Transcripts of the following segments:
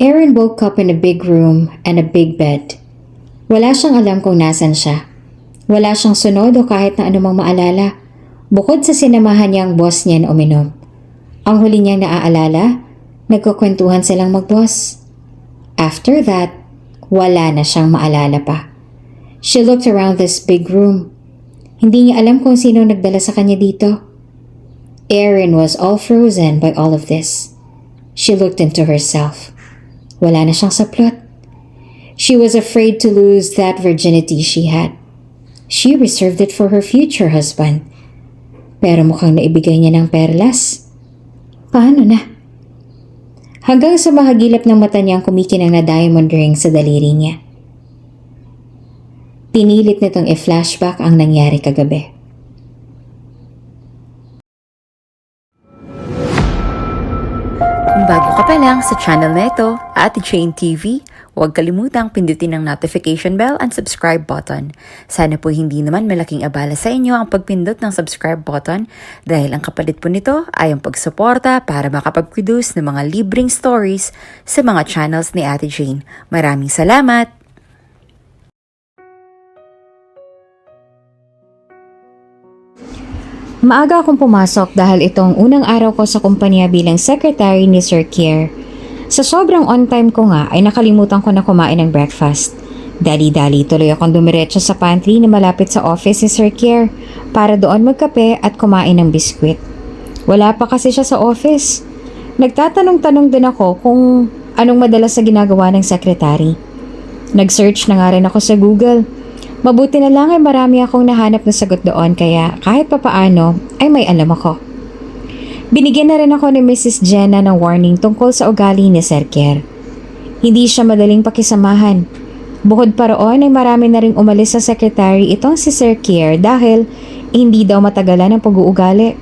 Aaron woke up in a big room and a big bed. Wala siyang alam kung nasan siya. Wala siyang sunod o kahit na anumang maalala, bukod sa sinamahan niyang boss niya na uminom. Ang huli niyang naaalala, nagkukwentuhan silang mag-boss. After that, wala na siyang maalala pa. She looked around this big room. Hindi niya alam kung sino nagdala sa kanya dito. Aaron was all frozen by all of this. She looked into herself. Wala na siyang saplot. She was afraid to lose that virginity she had. She reserved it for her future husband. Pero mukhang naibigay niya ng perlas. Paano na? Hanggang sa mahagilap ng mata niyang kumikinang na diamond ring sa daliri niya. Pinilit nitong i-flashback ang nangyari kagabi. Kung bago ka pa lang sa channel na ito, Ate Jane TV, huwag kalimutang pindutin ang notification bell and subscribe button. Sana po hindi naman malaking abala sa inyo ang pagpindot ng subscribe button dahil ang kapalit po nito ay ang pagsuporta para makapag-produce ng mga libreng stories sa mga channels ni Ate Jane. Maraming salamat! Maaga akong pumasok dahil itong unang araw ko sa kumpanya bilang secretary ni Sir Kier. Sa sobrang on-time ko nga ay nakalimutan ko na kumain ng breakfast. Dali-dali tuloy akong dumiretso sa pantry na malapit sa office ni Sir Kier para doon magkape at kumain ng biskwit. Wala pa kasi siya sa office. Nagtatanong-tanong din ako kung anong madalas sa ginagawa ng secretary. Nag-search na nga rin ako sa Google. Mabuti na lang ay marami akong nahanap na sagot doon kaya kahit papaano ay may alam ako. Binigyan na rin ako ni Mrs. Jenna ng warning tungkol sa ugali ni Sir Kier. Hindi siya madaling pakisamahan. Bukod pa roon ay marami na ring umalis sa secretary itong si Sir Kier dahil hindi daw matagalan ang pag-uugali.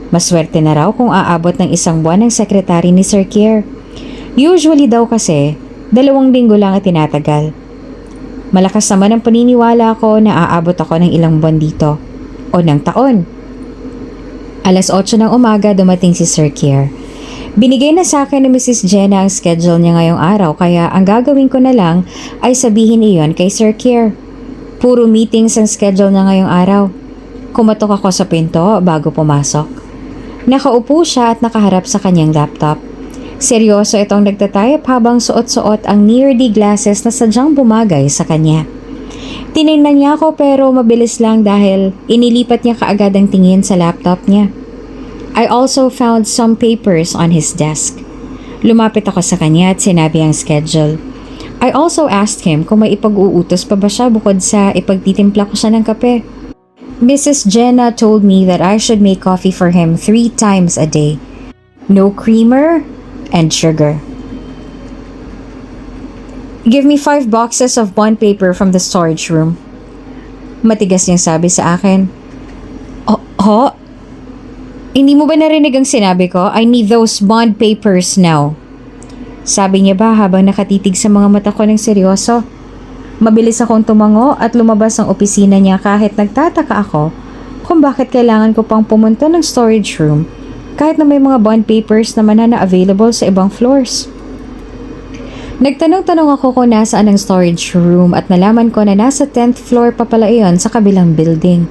Maswerte na raw kung aabot ng 1 buwan ng secretary ni Sir Kier. Usually daw kasi, 2 linggo lang at tinatagal. Malakas naman ang paniniwala ko na aabot ako ng ilang buwan dito o ng taon. 8:00 ng umaga dumating si Sir Kier. Binigay na sa akin ni Mrs. Jenna ang schedule niya ngayong araw kaya ang gagawin ko na lang ay sabihin iyon kay Sir Kier. Puro meetings ang schedule niya ngayong araw. Kumatok ako sa pinto bago pumasok. Nakaupo siya at nakaharap sa kanyang laptop. Seryoso itong nagtatype habang suot-suot ang near-D glasses na sadyang bumagay sa kanya. Tinignan niya ako pero mabilis lang dahil inilipat niya kaagad ang tingin sa laptop niya. I also found some papers on his desk. Lumapit ako sa kanya at sinabi ang schedule. I also asked him kung may ipag-uutos pa ba siya bukod sa ipagtitimpla ko siya ng kape. Mrs. Jenna told me that I should make coffee for him 3 times a day. No creamer and sugar. Give me 5 boxes of bond paper from the storage room. Matigas niyang sabi sa akin. Oh? Hindi mo ba narinig ang sinabi ko? I need those bond papers now. Sabi niya ba habang nakatitig sa mga mata ko ng seryoso. Mabilis akong tumango at lumabas ang opisina niya kahit nagtataka ako kung bakit kailangan ko pang pumunta ng storage room kahit na may mga bond papers naman na available sa ibang floors. Nagtanong-tanong ako kung nasaan ang storage room at nalaman ko na nasa 10th floor pa pala iyon sa kabilang building.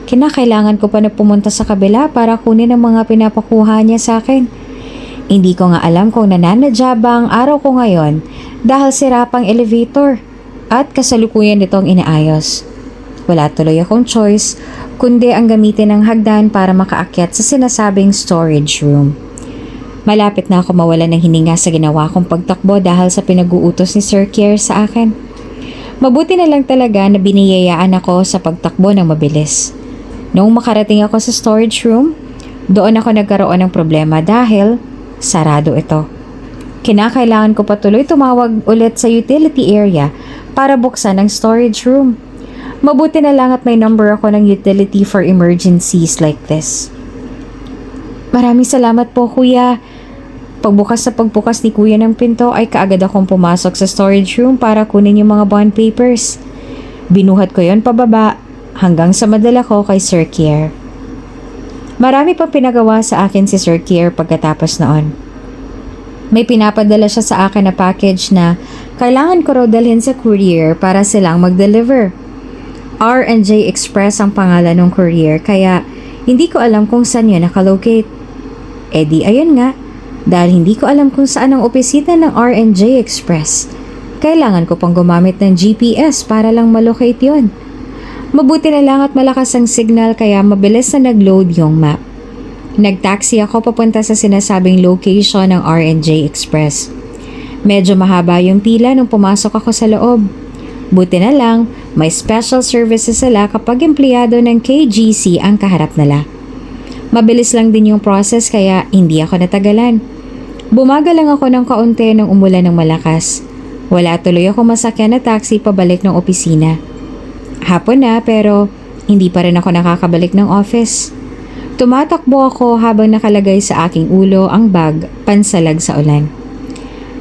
Kinakailangan ko pa na pumunta sa kabila para kunin ang mga pinapakuha niya sa akin. Hindi ko nga alam kung nananadya ba ang araw ko ngayon dahil sira pang elevator at kasalukuyan nitong inaayos. Wala tuloy akong choice kundi ang gamitin ng hagdan para makaakyat sa sinasabing storage room. Malapit na ako mawalan ng hininga sa ginawa kong pagtakbo dahil sa pinag-uutos ni Sir Kier sa akin. Mabuti na lang talaga na biniyayaan ako sa pagtakbo ng mabilis. Noong makarating ako sa storage room, doon ako nagkaroon ng problema dahil sarado ito. Kinakailangan ko patuloy tumawag ulit sa utility area para buksan ang storage room. Mabuti na lang at may number ako ng utility for emergencies like this. Maraming salamat po, kuya. Pagbukas ni kuya ng pinto ay kaagad akong pumasok sa storage room para kunin yung mga bond papers. Binuhat ko yon pababa hanggang sa madala ko kay Sir Kier. Marami pang pinagawa sa akin si Sir Kier pagkatapos noon. May pinapadala siya sa akin na package na kailangan ko raw dalhin sa courier para silang mag-deliver. R&J Express ang pangalan ng courier kaya hindi ko alam kung saan yun nakalocate. Eh di ayun nga, dahil hindi ko alam kung saan ang opisina ng R&J Express. Kailangan ko pang gumamit ng GPS para lang malocate yon. Mabuti na lang at malakas ang signal kaya mabilis na nag-load yung map. Nag-taxi ako papunta sa sinasabing location ng R&J Express. Medyo mahaba yung pila nung pumasok ako sa loob. Buti na lang, may special services sila kapag empleyado ng KGC ang kaharap nila. Mabilis lang din yung process kaya hindi ako natagalan. Bumagal lang ako ng kaunti nang umulan ng malakas. Wala tuloy ako masakyan na taxi pabalik ng opisina. Hapon na pero hindi pa rin ako nakakabalik ng office. Tumatakbo ako habang nakalagay sa aking ulo ang bag pansalag sa ulan.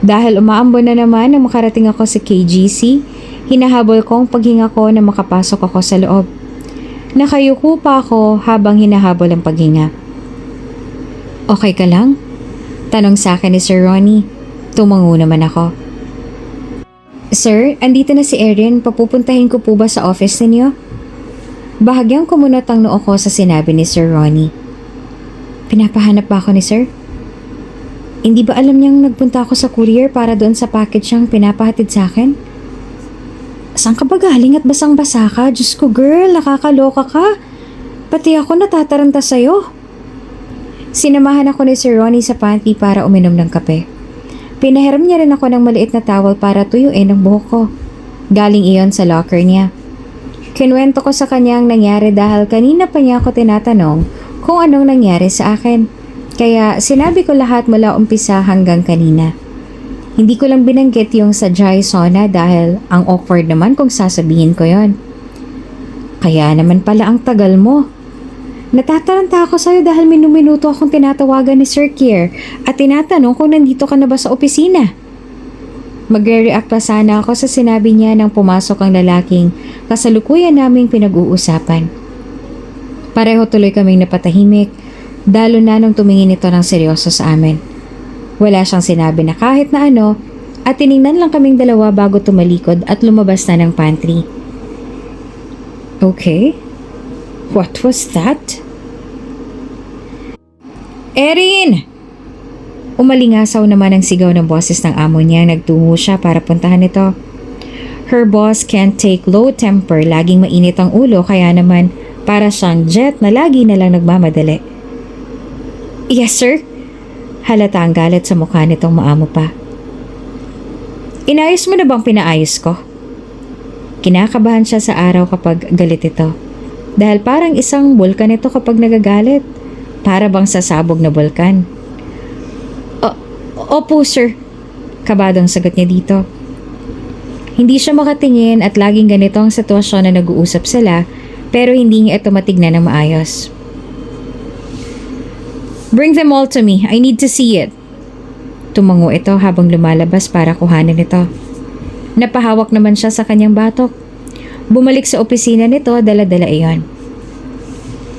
Dahil umaambon na naman nang makarating ako sa KGC, hinahabol kong paghinga ko na makapasok ako sa loob. Nakayuko pa ako habang hinahabol ang paghinga. Okay ka lang? Tanong sa akin ni Sir Ronnie. Tumango naman ako. Sir, andito na si Erin. Papupuntahin ko po ba sa office ninyo? Bahagyang kumunot ang noo ko sa sinabi ni Sir Ronnie. Pinapahanap ba ako ni Sir? Hindi ba alam niyang nagpunta ako sa courier para doon sa package siyang pinapahatid sa akin? Saan ka ba galing at basang-basa ka? Diyos ko girl, nakakaloka ka. Pati ako natataranta sa'yo. Sinamahan ako ni Sir Ronnie sa pantry para uminom ng kape. Pinahiram niya rin ako ng maliit na towel para tuyuin ang buhok ko. Galing iyon sa locker niya. Kinuwento ko sa kanya ang nangyari dahil kanina pa niya ako tinatanong kung anong nangyari sa akin. Kaya sinabi ko lahat mula umpisa hanggang kanina. Hindi ko lang binanggit yung sa dry sauna dahil ang awkward naman kung sasabihin ko yon. Kaya naman pala ang tagal mo. Natataranta ako sa'yo dahil minuminuto akong tinatawagan ni Sir Kier at tinatanong kung nandito ka na ba sa opisina. Magre-react pa sana ako sa sinabi niya nang pumasok ang lalaking kasalukuyan naming pinag-uusapan. Pareho tuloy kaming napatahimik, dalo na nung tumingin ito ng seryoso sa amin. Wala siyang sinabi na kahit na ano at tiningnan lang kaming dalawa bago tumalikod at lumabas na ng pantry. Okay, what was that? Erin! Umalingasaw naman ang sigaw ng boses ng amo niya. Nagtungo siya para puntahan ito. Her boss can't take low temper. Laging mainit ang ulo kaya naman para siyang jet na lagi na lang nagmamadali. Yes sir? Halata ang galit sa mukha nitong maamo pa. Inayos mo na bang pinaayos ko? Kinakabahan siya sa araw kapag galit ito. Dahil parang isang bulkan ito kapag nagagalit. Para bang sasabog na bulkan. Opo, sir. Kabadong sagot niya dito. Hindi siya makatingin at laging ganito ang sitwasyon na nag-uusap sila pero hindi niya ito matignan ng maayos. Bring them all to me. I need to see it. Tumango ito habang lumalabas para kuhanin ito. Napahawak naman siya sa kanyang batok. Bumalik sa opisina nito, dala-dala iyon.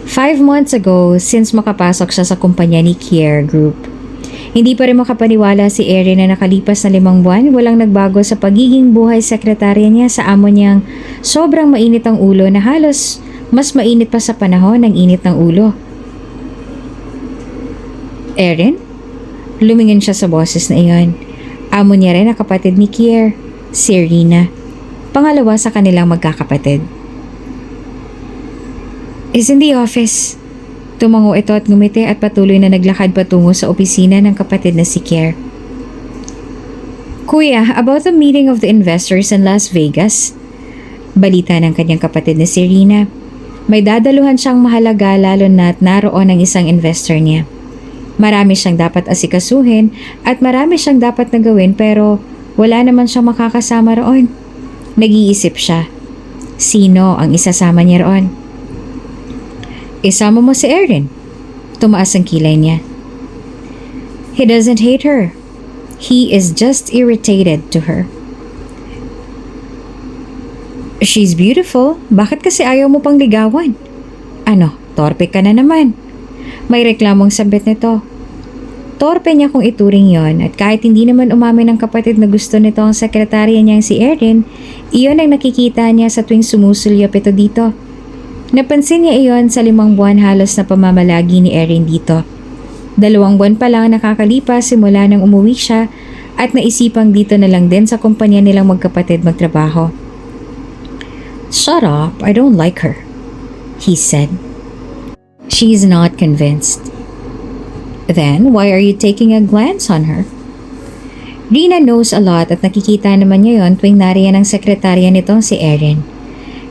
5 months ago, since makapasok siya sa kumpanya ni Kier Group, hindi pa rin makapaniwala si Erin na nakalipas na 5 buwan, walang nagbago sa pagiging buhay sekretarya niya sa amo niyang sobrang mainit ang ulo na halos mas mainit pa sa panahon ng init ng ulo. Erin? Lumingin siya sa boses na iyon. Amo niya rin ang kapatid ni Kier, si Rina. Pangalawa sa kanilang magkakapatid. Is in the office. Tumango ito at ngumiti at patuloy na naglakad patungo sa opisina ng kapatid na si Kier. Kuya, about the meeting of the investors in Las Vegas. Balita ng kanyang kapatid na si Rina. May dadaluhan siyang mahalaga lalo na't naroon ang isang investor niya. Marami siyang dapat asikasuhin at marami siyang dapat na gawin pero wala naman siyang makakasama roon. Nag-iisip siya. Sino ang isasama niya roon? Isama mo si Erin. Tumaas ang kilay niya. He doesn't hate her. He is just irritated to her. She's beautiful. Bakit kasi ayaw mo pang ligawan? Ano, torpe ka na naman. May reklamong sabit nito. torpe niya kung ituring yon at kahit hindi naman umamin ng kapatid na gusto nito ang sekretarya niyang si Erin, iyon ang nakikita niya sa tuwing sumusulyap ito dito. Napansin niya iyon sa 5 buwan halos na pamamalagi ni Erin dito. 2 buwan pa lang nakakalipas simula nang umuwi siya at naisipang dito na lang din sa kumpanya nilang magkapatid magtrabaho. "Shut up, I don't like her," he said. "She's not convinced." "Then why are you taking a glance on her?" Rina knows a lot at nakikita naman niya yon tuwing nariyan ang sekretarya nitong si Erin.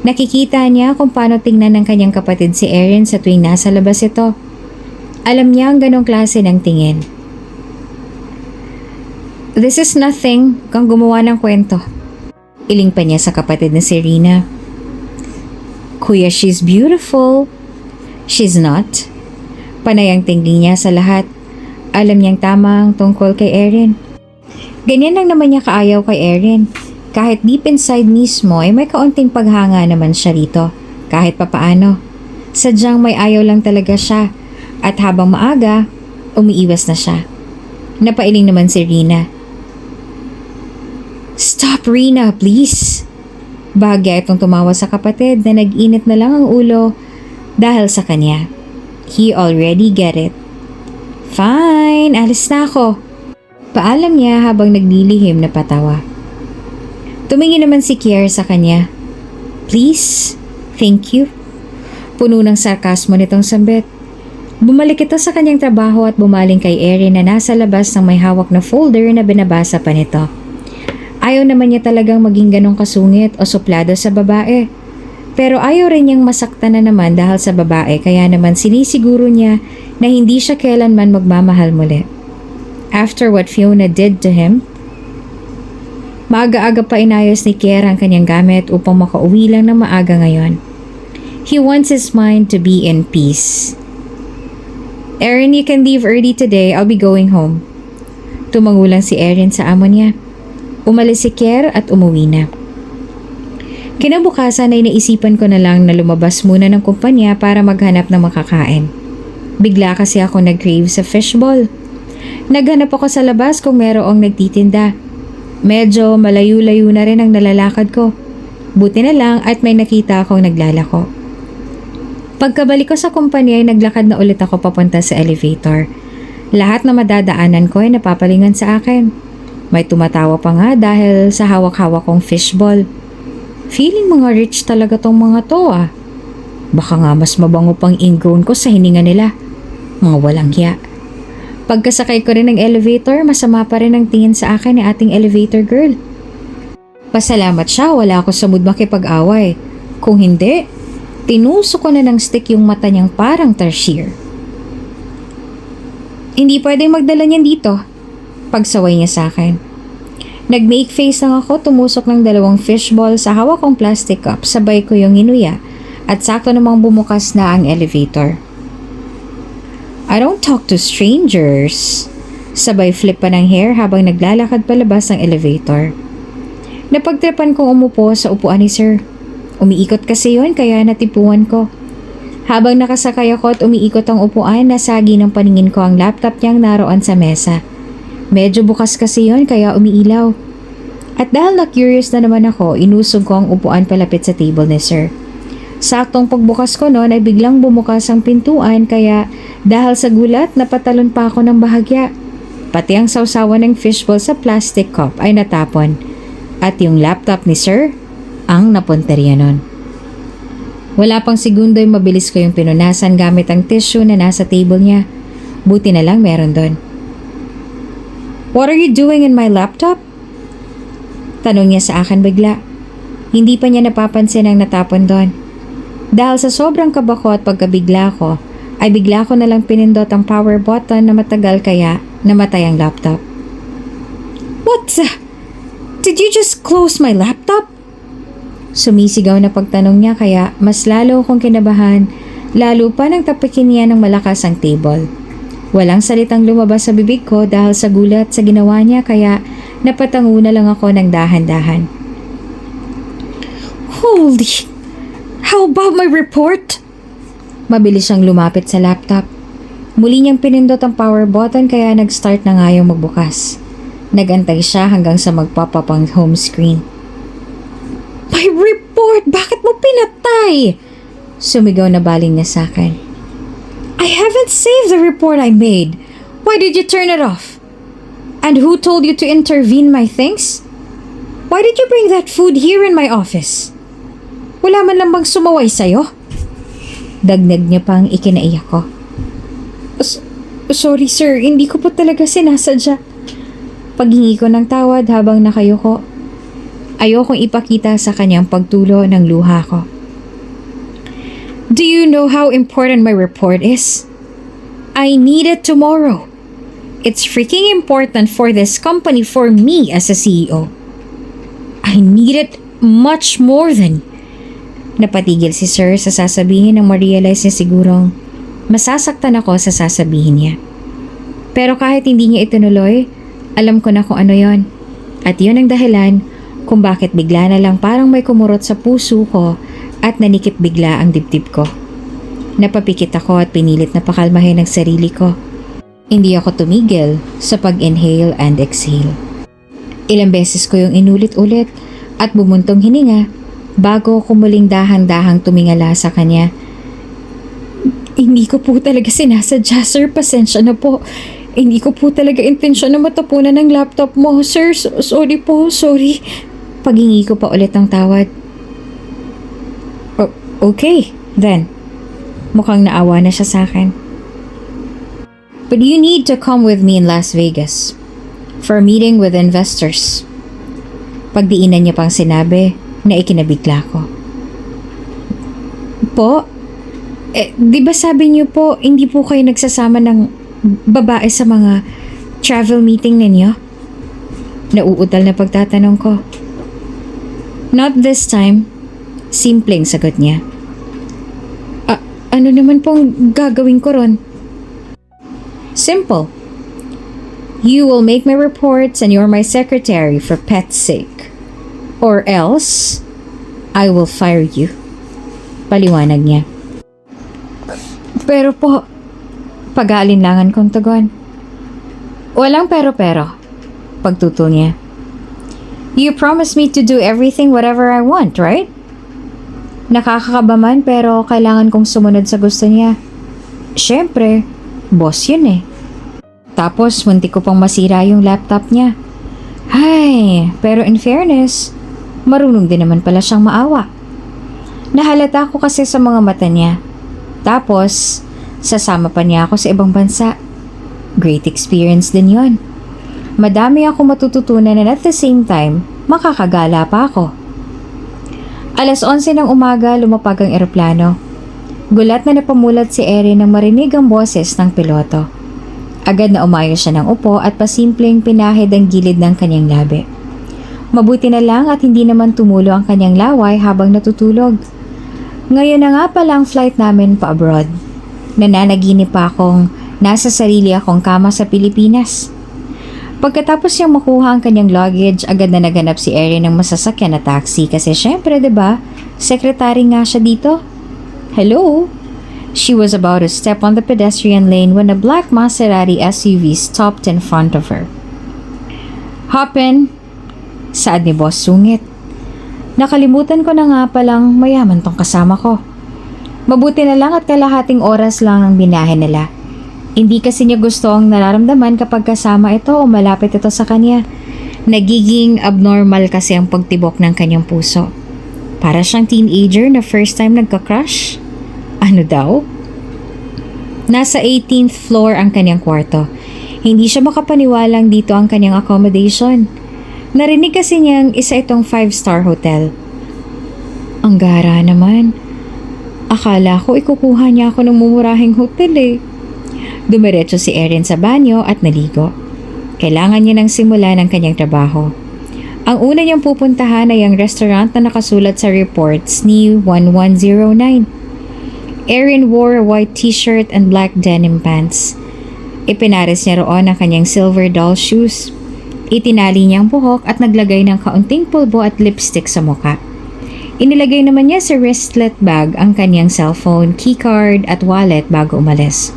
Nakikita niya kung paano tingnan ng kanyang kapatid si Erin sa tuwing nasa labas ito. Alam niya ang ganong klase ng tingin. "This is nothing, kang gumawa ng kwento." Iling pa niya sa kapatid na si Rina. "Kuya, she's beautiful." "She's not." Panay ang tingin niya sa lahat. Alam niyang tama ang tungkol kay Erin. Ganyan lang naman niya kaayaw kay Erin. Kahit deep inside mismo ay may kaunting paghanga naman siya rito. Kahit papaano. Sadyang may ayaw lang talaga siya. At habang maaga, umiiwas na siya. Napailing naman si Rina. "Stop, Rina, please." Bahagya itong tumawa sa kapatid na nag-init na lang ang ulo dahil sa kanya. He already get it. "Fine, alis na ako." Paalam niya habang naglilihim na patawa. Tumingin naman si Kier sa kanya. "Please, thank you." Puno ng sarkasmo nitong sambit. Bumalik ito sa kanyang trabaho at bumaling kay Erin na nasa labas ng may hawak na folder na binabasa pa nito. Ayaw naman niya talagang maging ganong kasungit o suplado sa babae. Pero ayaw rin niyang masaktan na naman dahil sa babae kaya naman sinisiguro niya na hindi siya kailanman magmamahal muli. After what Fiona did to him, maaga-aga pa inayos ni Kier ang kanyang gamit upang makauwi lang ng maaga ngayon. He wants his mind to be in peace. "Erin, you can leave early today. I'll be going home." Tumangulang si Erin sa amo niya. Umalis si Kier at umuwi na. Kinabukasan ay naisipan ko na lang na lumabas muna ng kumpanya para maghanap ng makakain. Bigla kasi ako nag-crave sa fishball. Naghanap ako sa labas kung merong nagtitinda. Medyo malayo-layo na rin ang nalalakad ko. Buti na lang at may nakita akong naglalako. Pagkabalik ko sa kumpanya ay naglakad na ulit ako papunta sa elevator. Lahat na madadaanan ko ay napapalingan sa akin. May tumatawa pa nga dahil sa hawak-hawak kong fishball. Feeling mga rich talaga tong mga to ah. Baka nga mas mabango pang ingrown ko sa hininga nila. Mga walang hiya. Pagkasakay ko rin ng elevator, masama pa rin ang tingin sa akin ni ating elevator girl. Pasalamat siya, wala ako sa mood makipag-away. Kung hindi, tinusok ko na ng stick yung mata niyang parang tarsier. "Hindi pwedeng magdala niyan dito." Pagsaway niya sa akin. Nag-make face lang ako, tumusok ng 2 fishball sa hawak kong plastic cup, sabay ko yung inuya at sakto namang bumukas na ang elevator. "I don't talk to strangers." Sabay flip pa ng hair habang naglalakad palabas ng elevator. Napagtripan kong umupo sa upuan ni Sir. Umiikot kasi yon kaya natipuan ko. Habang nakasakay ako at umiikot ang upuan, nasagi ng paningin ko ang laptop niyang naroon sa mesa. Medyo bukas kasi yon kaya umiilaw. At dahil na-curious na naman ako, inusog ko ang upuan palapit sa table ni Sir. Saktong pagbukas ko noon ay biglang bumukas ang pintuan kaya dahil sa gulat napatalon pa ako ng bahagya. Pati ang sausawan ng fishball sa plastic cup ay natapon. At yung laptop ni Sir ang napunteriya nun. Wala pang segundo ay mabilis ko yung pinunasan gamit ang tissue na nasa table niya. Buti na lang meron doon. "What are you doing in my laptop?" Tanong niya sa akin bigla. Hindi pa niya napapansin ang natapon doon. Dahil sa sobrang kaba ko at pagkabigla ko, ay bigla ko nalang pinindot ang power button na matagal kaya namatay ang laptop. "What the? Did you just close my laptop?" Sumisigaw na pagtanong niya kaya mas lalo akong kinabahan, lalo pa nang tapikin niya ng malakas ang table. Walang salitang lumabas sa bibig ko dahil sa gulat sa ginawa niya kaya napatango na lang ako ng dahan-dahan. "Holy! How about my report?" Mabilis siyang lumapit sa laptop. Muli niyang pinindot ang power button kaya nag-start na nga yung magbukas. Nagantay siya hanggang sa magpop-up ang home screen. My report! Bakit mo pinatay? Sumigaw na baling niya sa akin. I haven't saved the report I made. Why did you turn it off? And who told you to intervene my things? Why did you bring that food here in my office? Wala man lang bang sumaway sa'yo? Dagnag niya pang ikinaiyak ko. Sorry sir, hindi ko po talaga sinasadya. Paghingi ko ng tawad habang nakayuko. Ayokong ipakita sa kanyang pagtulo ng luha ko. Do you know how important my report is? I need it tomorrow. It's freaking important for this company, for me as a CEO. I need it much more than... Napatigil si sir sa sasabihin nang ma-realize niya sigurong masasaktan ako sa sasabihin niya. Pero kahit hindi niya itinuloy, alam ko na kung ano yon. At yun ang dahilan kung bakit bigla na lang parang may kumurot sa puso ko at nanikip bigla ang dibdib ko. Napapikit ako at pinilit na pakalmahin ang sarili ko. Hindi ako tumigil sa pag-inhale and exhale. Ilang beses ko yung inulit-ulit at bumuntong hininga bago ko muling dahan-dahang tumingala sa kanya. Hindi ko po talaga sinasadya, sir. Pasensya na po. Hindi ko po talaga intensyon na matapunan ng laptop mo, sir. Sorry po, sorry. Paghingi ko pa ulit ng tawad. Okay, then. Mukhang naawa na siya sa akin. But you need to come with me in Las Vegas for a meeting with investors. Pagdiinan niya pang sinabi na ikinabigla ko. Po? Di ba sabi niyo po hindi po kayo nagsasama ng babae sa mga travel meeting ninyo? Nauutal na pagtatanong ko. Not this time. Simpleng sagot niya. Ano naman pong gagawin ko ron? Simple. You will make my reports and you're my secretary for pet's sake. Or else, I will fire you. Paliwanag niya. Pero po, pag-aalinlangan kong tugon. Walang pero-pero. Pagtutol niya. You promised me to do everything whatever I want, right? Nakakakaba man pero kailangan kong sumunod sa gusto niya. Siyempre, boss yun eh. Tapos, munti ko pang masira yung laptop niya. Ay, pero in fairness, marunong din naman pala siyang maawa. Nahalata ko kasi sa mga mata niya. Tapos, sasama pa niya ako sa ibang bansa. Great experience din yon. Madami ako matututunan and at the same time, makakagala pa ako. Alas 11 ng umaga, lumapag ang eroplano. Gulat na napamulat si Erin nang marinig ang boses ng piloto. Agad na umayo siya ng upo at pasimpleng pinahid ang gilid ng kanyang labi. Mabuti na lang at hindi naman tumulo ang kanyang laway habang natutulog. Ngayon na nga pala ang flight namin pa abroad. Nananaginip pa akong nasa sarili akong kama sa Pilipinas. Pagkatapos niyang makuha ang kanyang luggage, agad na naganap si Erin ng masasakyan na taxi kasi syempre, 'di ba? Sekretary nga siya dito. Hello? She was about to step on the pedestrian lane when a black Maserati SUV stopped in front of her. Hop in, saad ni Boss Sungit. Nakalimutan ko na nga palang mayaman tong kasama ko. Mabuti na lang at kalahating oras lang ang binahe nila. Hindi kasi niya gusto ang nararamdaman kapag kasama ito o malapit ito sa kanya. Nagiging abnormal kasi ang pagtibok ng kanyang puso. Para siyang teenager na first time nagka-crush. Ano daw? Nasa 18th floor ang kanyang kwarto. Hindi siya makapaniwalang dito ang kanyang accommodation. Narinig kasi niyang isa itong 5-star hotel. Ang gara naman. Akala ko ikukuha niya ako ng mumurahing hotel eh. Dumiretso si Erin sa banyo at naligo. Kailangan niya nang simulan ang kanyang trabaho. Ang una niyang pupuntahan ay ang restaurant na nakasulat sa reports ni 1109. Erin wore a white t-shirt and black denim pants. Ipinares niya roon ang kanyang silver doll shoes. Itinali niya ang buhok at naglagay ng kaunting pulbo at lipstick sa mukha. Inilagay naman niya sa wristlet bag ang kanyang cellphone, keycard at wallet bago umalis.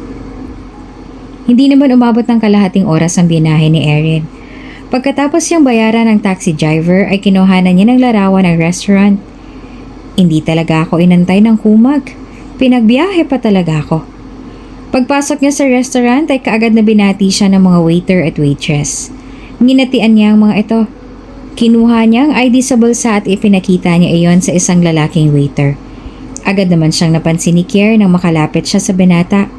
Hindi naman umabot ng kalahating oras ang binahe ni Erin. Pagkatapos niyang bayaran ng taxi driver ay kinuhanan niya ng larawan ng restaurant. Hindi talaga ako inantay ng kumag. Pinagbiyahe pa talaga ako. Pagpasok niya sa restaurant ay kaagad na binati siya ng mga waiter at waitress. Nginatian niya ang mga ito. Kinuha niya ang ID sa bulsa at ipinakita niya iyon sa isang lalaking waiter. Agad naman siyang napansin ni Kier nang makalapit siya sa binata.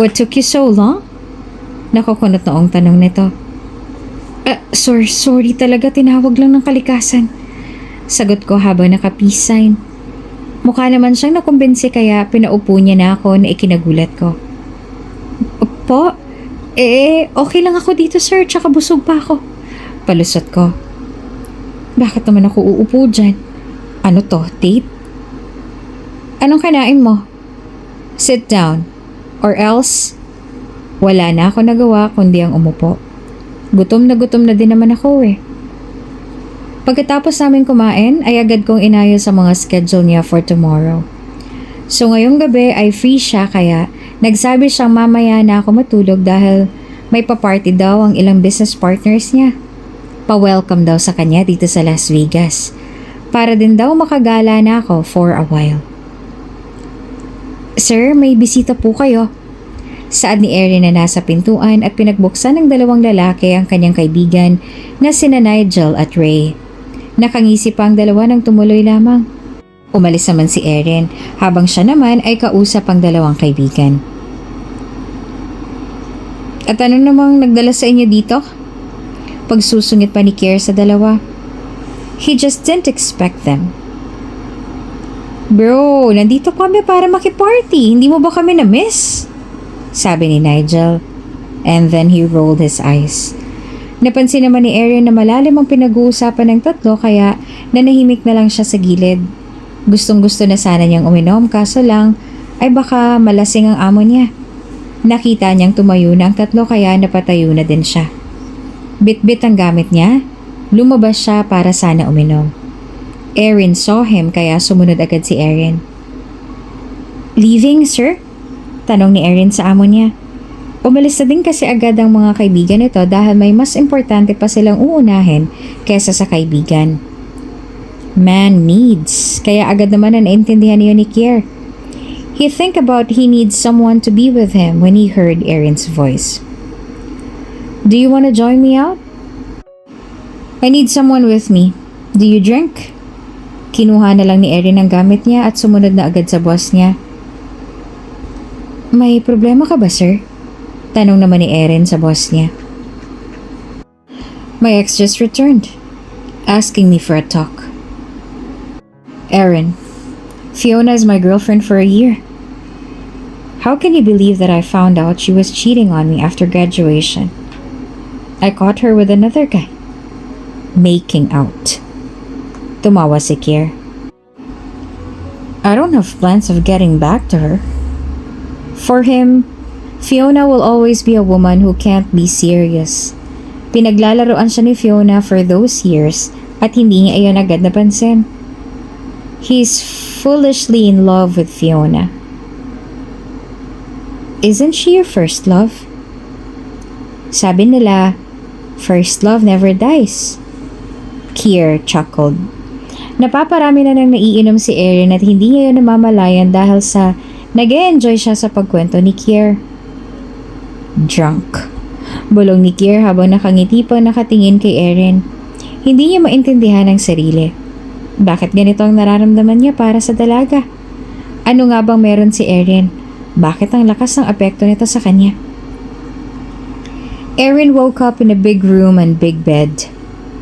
"What took you so long?" Nakukunot noong tanong nito. Sorry talaga, tinawag lang ng kalikasan." Sagot ko habang naka-peace sign. Mukha naman siyang nakumbinsi kaya pinaupo niya na ako na ikinagulat ko. "Po? Okay lang ako dito sir, tsaka busog pa ako." Palusot ko. "Bakit naman ako uupo dyan? Ano to, date? Anong kinain mo? Sit down. Or else, wala na ako nagawa kundi ang umupo. Gutom na din naman ako eh." Pagkatapos namin kumain, ay agad kong inayos sa mga schedule niya for tomorrow. So ngayong gabi ay free siya kaya nagsabi siyang mamaya na ako matulog dahil may pa-party daw ang ilang business partners niya. Pa-welcome daw sa kanya dito sa Las Vegas. Para din daw makagala na ako for a while. "Sir, may bisita po kayo." Saad ni Erin na nasa pintuan at pinagbuksan ng dalawang lalaki ang kanyang kaibigan na sina Nigel at Ray. Nakangisi pa ang dalawa nang tumuloy lamang. Umalis naman si Erin habang siya naman ay kausap ang dalawang kaibigan. "At ano namang nagdala sa inyo dito?" Pagsusungit pa ni Kier sa dalawa. "He just didn't expect them." "Bro, nandito kami para makiparty. Hindi mo ba kami na-miss?" Sabi ni Nigel. And then he rolled his eyes. Napansin naman ni Erin na malalim ang pinag-uusapan ng tatlo kaya nanahimik na lang siya sa gilid. Gustong-gusto na sana niyang uminom kaso lang ay baka malasing ang amo niya. Nakita niyang tumayo na ang tatlo kaya napatayo na din siya. Bit-bit ang gamit niya. Lumabas siya para sana uminom. Erin saw him kaya sumunod agad si Erin. "Leaving, sir?" Tanong ni Erin sa amo niya. Umalis na din kasi agad ang mga kaibigan nito dahil may mas importante pa silang uunahin kesa sa kaibigan. Man needs, kaya agad naman na naintindihan niyo ni Kier. He needs someone to be with him when he heard Erin's voice. "Do you want to join me out?" "I need someone with me. Do you drink?" Kinuha na lang ni Erin ang gamit niya at sumunod na agad sa boss niya. "May problema ka ba, sir?" Tanong naman ni Erin sa boss niya. "My ex just returned, asking me for a talk." "Erin, Fiona is my girlfriend for a year. How can you believe that I found out she was cheating on me after graduation? I caught her with another guy. Making out." Tumawa si Kier. "I don't have plans of getting back to her. For him, Fiona will always be a woman who can't be serious. Pinaglalaroan siya ni Fiona for those years at hindi niya iyon agad napansin. He's foolishly in love with Fiona." "Isn't she your first love?" "Sabi nila, first love never dies." Kier chuckled. Napaparami na nang naiinom si Erin at hindi niya yun namamalayan dahil sa nag-e-enjoy siya sa pagkwento ni Kier. "Drunk," bulong ni Kier habang nakangiti pa nakatingin kay Erin. Hindi niya maintindihan ang sarili. Bakit ganito ang nararamdaman niya para sa dalaga? Ano nga bang meron si Erin? Bakit ang lakas ng apekto nito sa kanya? Erin woke up in a big room and big bed.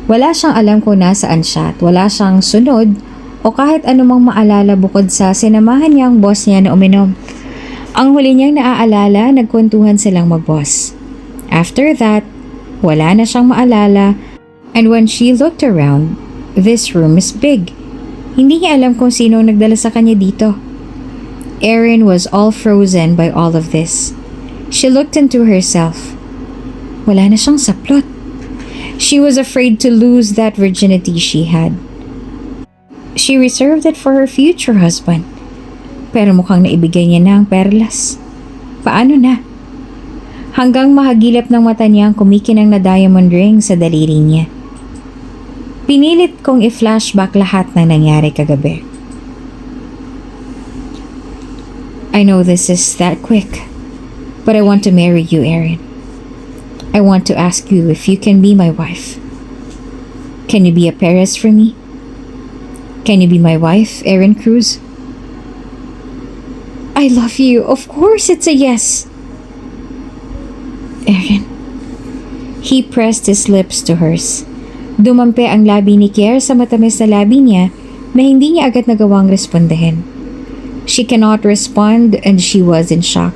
Wala siyang alam kung nasaan siya at wala siyang sunod o kahit anumang maalala bukod sa sinamahan niya ang boss niya na uminom. Ang huli niyang naaalala, nagkwentuhan silang mag-boss. After that, wala na siyang maalala, and when she looked around, this room is big. Hindi niya alam kung sino ang nagdala sa kanya dito. Erin was all frozen by all of this. She looked into herself. Wala na siyang saplot. She was afraid to lose that virginity she had. She reserved it for her future husband. Pero mukhang naibigay niya na ang perlas. Paano na? hanggang mahagilap ng mata niya ang kumikinang na diamond ring sa daliri niya. Pinilit kong i-flashback lahat ng nangyari kagabi. I know this is that quick, but I want to marry you, Erin. I want to ask you if you can be my wife. Can you be a Perez for me? Can you be my wife, Erin Cruz? I love you. Of course it's a yes. Erin. He pressed his lips to hers. Dumampi ang labi ni Kier sa matamis na labi niya na hindi niya agad nagawang respondahin. She cannot respond and she was in shock.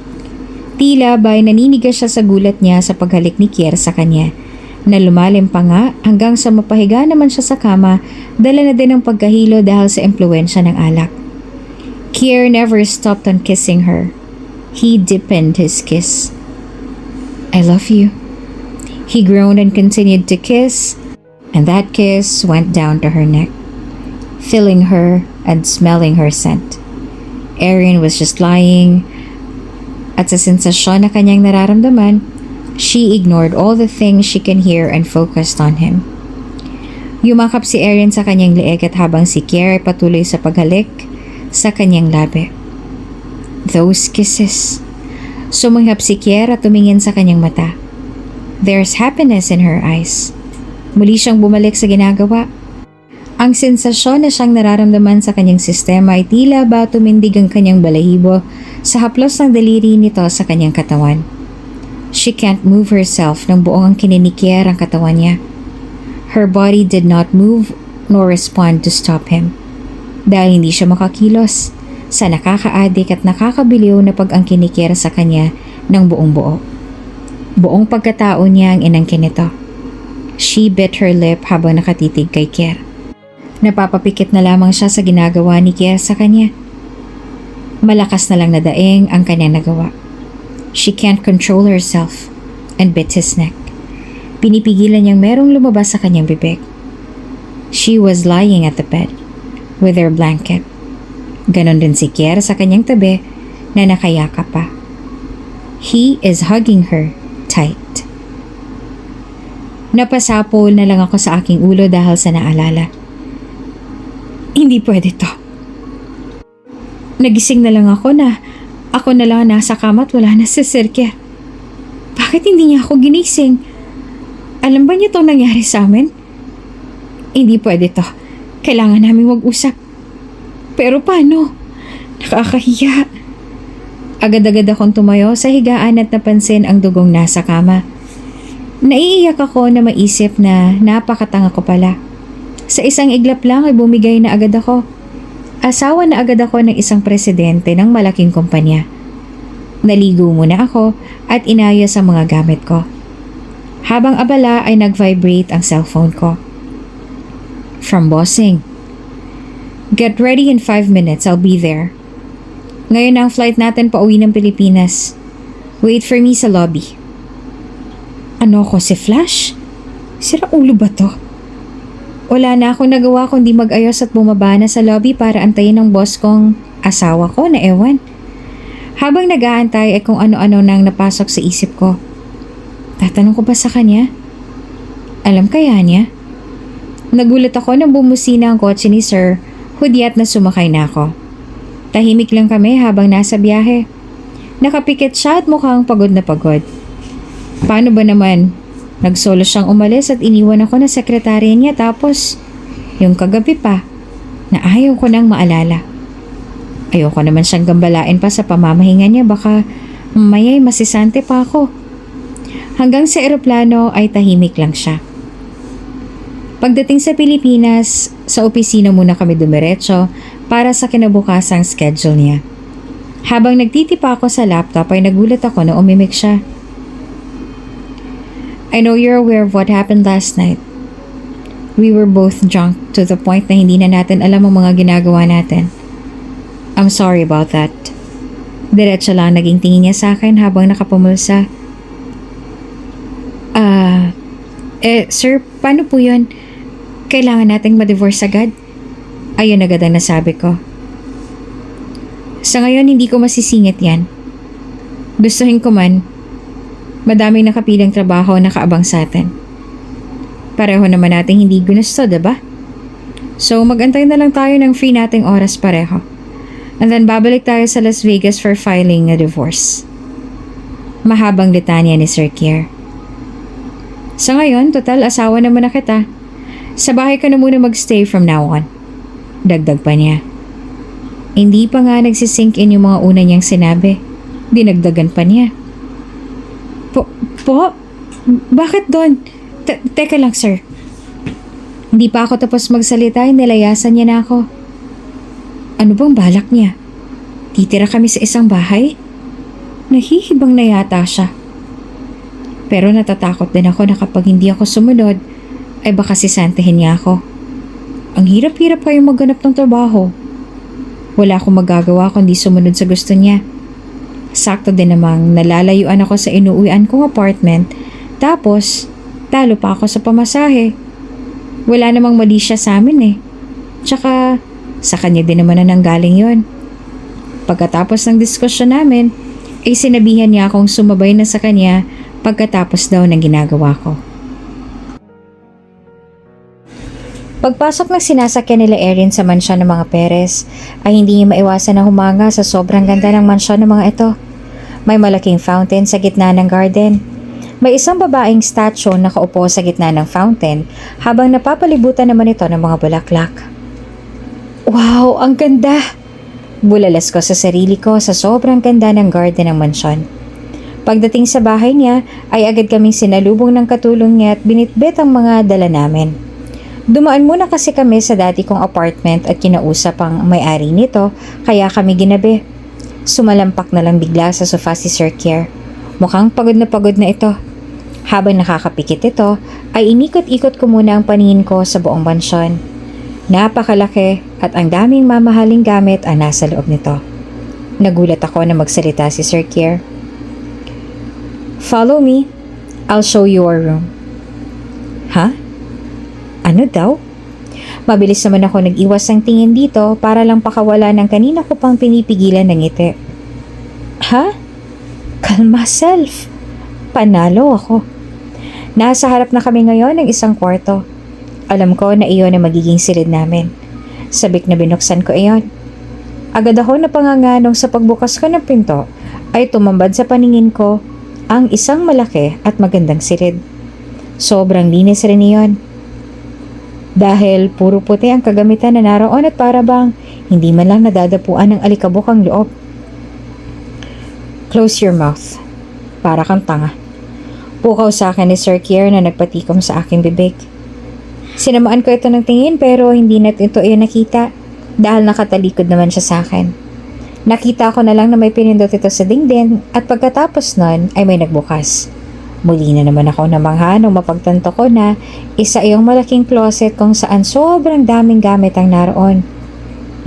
Tila ba'y naninigas siya sa gulat niya sa paghalik ni Kier sa kanya, na lumalim pa nga hanggang sa mapahiga naman siya sa kama, dala na din ang pagkahilo dahil sa impluensya ng alak. Kier never stopped on kissing her. He deepened his kiss. I love you. He groaned and continued to kiss, and that kiss went down to her neck, filling her and smelling her scent. Erin was just lying, at sa sensasyon na kanyang nararamdaman, she ignored all the things she can hear and focused on him. Yumakap si Erin sa kanyang leeg at habang si Kier ay patuloy sa paghalik sa kanyang labi. Those kisses. Sumanghap si Kier at tumingin sa kanyang mata. There's happiness in her eyes. Muli siyang bumalik sa ginagawa. Ang sensasyon na siyang nararamdaman sa kanyang sistema ay tila ba tumindig ang kanyang balahibo sa haplos ng daliri nito sa kanyang katawan. She can't move herself nang buong ang kininikier ang katawan niya. Her body did not move nor respond to stop him. Dahil hindi siya makakilos sa nakakaadik at nakakabiliw na pag-angkinikier sa kanya ng buong buo. Buong pagkatao niya ang inangkin nito. She bit her lip habang nakatitig kay Kier. Napapapikit na lamang siya sa ginagawa ni Kier sa kanya. Malakas na lang na daing ang kanyang nagawa. She can't control herself and bit his neck. Pinipigilan niyang merong lumabas sa kanyang bibig. She was lying at the bed with her blanket. Ganon din si Kier sa kanyang tabi na nakayakap pa. He is hugging her tight. Napasapol na lang ako sa aking ulo dahil sa naalala. Hindi pwede to. Nagising na lang ako na ako na lang nasa kama at wala na si Sir Kier. Bakit hindi niya ako ginising? Alam ba niya itong nangyari sa amin? Hindi pwede to. Kailangan namin mag-usap. Pero paano? Nakakahiya. Agad-agad akong tumayo sa higaan at napansin ang dugong nasa kama. Naiiyak ako na maisip na napakatanga ko pala. Sa isang iglap lang ay bumigay na agad ako. Asawa na agad ako ng isang presidente ng malaking kumpanya. Naligo muna ako at inayos ang mga gamit ko. Habang abala ay nag-vibrate ang cellphone ko. From Bossing. Get ready in 5 minutes, I'll be there. Ngayon ang flight natin pauwi ng Pilipinas. Wait for me sa lobby. Ano ko, si Flash? Sira ulo ba to? Wala na akong nagawa kundi mag-ayos at bumaba na sa lobby para antayin ng boss kong asawa ko na ewan. Habang nag-aantay ay kung ano-ano nang napasok sa isip ko. Tatanong ko ba sa kanya? Alam kaya niya? Nagulat ako nang bumusina ang kotse ni Sir, hudyat na sumakay na ako. Tahimik lang kami habang nasa biyahe. Nakapikit siya at mukhang pagod na pagod. Paano ba naman? Nagsolo siyang umalis at iniwan ako na sekretarya niya tapos yung kagabi pa na ayaw ko nang maalala. Ayoko naman siyang gambalain pa sa pamamahinga niya, baka mayay masisante pa ako. Hanggang sa eroplano ay tahimik lang siya. Pagdating sa Pilipinas, sa opisina muna kami dumiretso para sa kinabukasang schedule niya. Habang nagtitipa ako sa laptop ay nagulat ako na umimik siya. I know you're aware of what happened last night. We were both drunk to the point na hindi na natin alam ang mga ginagawa natin. I'm sorry about that. Diretso lang naging tingin niya sa akin habang nakapumulsa. Sir, paano po yun? Kailangan nating ma-divorce agad? Ayun agad ang nasabi ko. Sa ngayon, hindi ko masisingit yan. Gustuhin ko man, Madaming nakapilang trabaho na nakaabang sa atin. Pareho naman nating hindi gusto, diba? So magantay na lang tayo ng free nating oras pareho. And then babalik tayo sa Las Vegas for filing a divorce. Mahabang litanya ni Sir Kier. Sa ngayon, total asawa naman na kita. Sa bahay ka na muna magstay from now on. Dagdag pa niya. Hindi pa nga nagsisink in yung mga una niyang sinabi. Dinagdagan pa niya. Po? Bakit doon? Teka lang, sir. Hindi pa ako tapos magsalita, nilayasan niya na ako. Ano bang balak niya? Titira kami sa isang bahay? Nahihibang na yata siya. Pero natatakot din ako na kapag hindi ako sumunod, ay baka sisantahin niya ako. Ang hirap-hirap kayong magganap ng trabaho. Wala akong magagawa kundi sumunod sa gusto niya. Sakto din namang nalalayuan ako sa inuuwian kong apartment, tapos talo pa ako sa pamasahe. Wala namang mali siya sa amin eh. Tsaka sa kanya din naman na nanggaling yon. Pagkatapos ng diskusyon namin, ay sinabihan niya akong sumabay na sa kanya pagkatapos daw ng ginagawa ko. Pagpasok ng sinasakyan nila Erin sa mansyon ng mga Perez, ay hindi niya maiwasan na humanga sa sobrang ganda ng mansyon ng mga ito. May malaking fountain sa gitna ng garden. May isang babaeng statue na nakaupo sa gitna ng fountain habang napapalibutan naman ito ng mga bulaklak. Wow, ang ganda! Bulalas ko sa sarili ko sa sobrang ganda ng garden ng mansyon. Pagdating sa bahay niya, ay agad kaming sinalubong ng katulong niya at binitbit ang mga dala namin. Dumaan muna kasi kami sa dati kong apartment at kinausap ang may-ari nito, kaya kami ginabi. Sumalampak na lang bigla sa sofa si Sir Kier. Mukhang pagod na ito. Habang nakakapikit ito, ay inikot-ikot ko muna ang paningin ko sa buong mansyon. Napakalaki at ang daming mamahaling gamit ang nasa loob nito. Nagulat ako na magsalita si Sir Kier. Follow me. I'll show you our room. Ha? Ano daw? Mabilis naman ako nag-iwas ng tingin dito para lang pakawala ng kanina ko pang pinipigilan ng ngiti. Ha? Kalma self. Panalo ako. Nasa harap na kami ngayon ng isang kwarto. Alam ko na iyon ang magiging silid namin. Sabik na binuksan ko iyon. Agad ako napanganganong sa pagbukas ko ng pinto ay tumambad sa paningin ko ang isang malaki at magandang silid. Sobrang linis rin iyon. Dahil puro puti ang kagamitan na naroon at para bang hindi man lang nadadapuan ng alikabok ang loob. Close your mouth. Para kang tanga. Pukaw sa akin ni Sir Kier na nagpatikom sa aking bibig. Sinamaan ko ito ng tingin pero hindi na ito iyon nakita dahil nakatalikod naman siya sa akin. Nakita ko na lang na may pinindot ito sa dingding at pagkatapos nun ay may nagbukas. Muli na naman ako namangha nung mapagtanto ko na isa iyong malaking closet kung saan sobrang daming gamit ang naroon.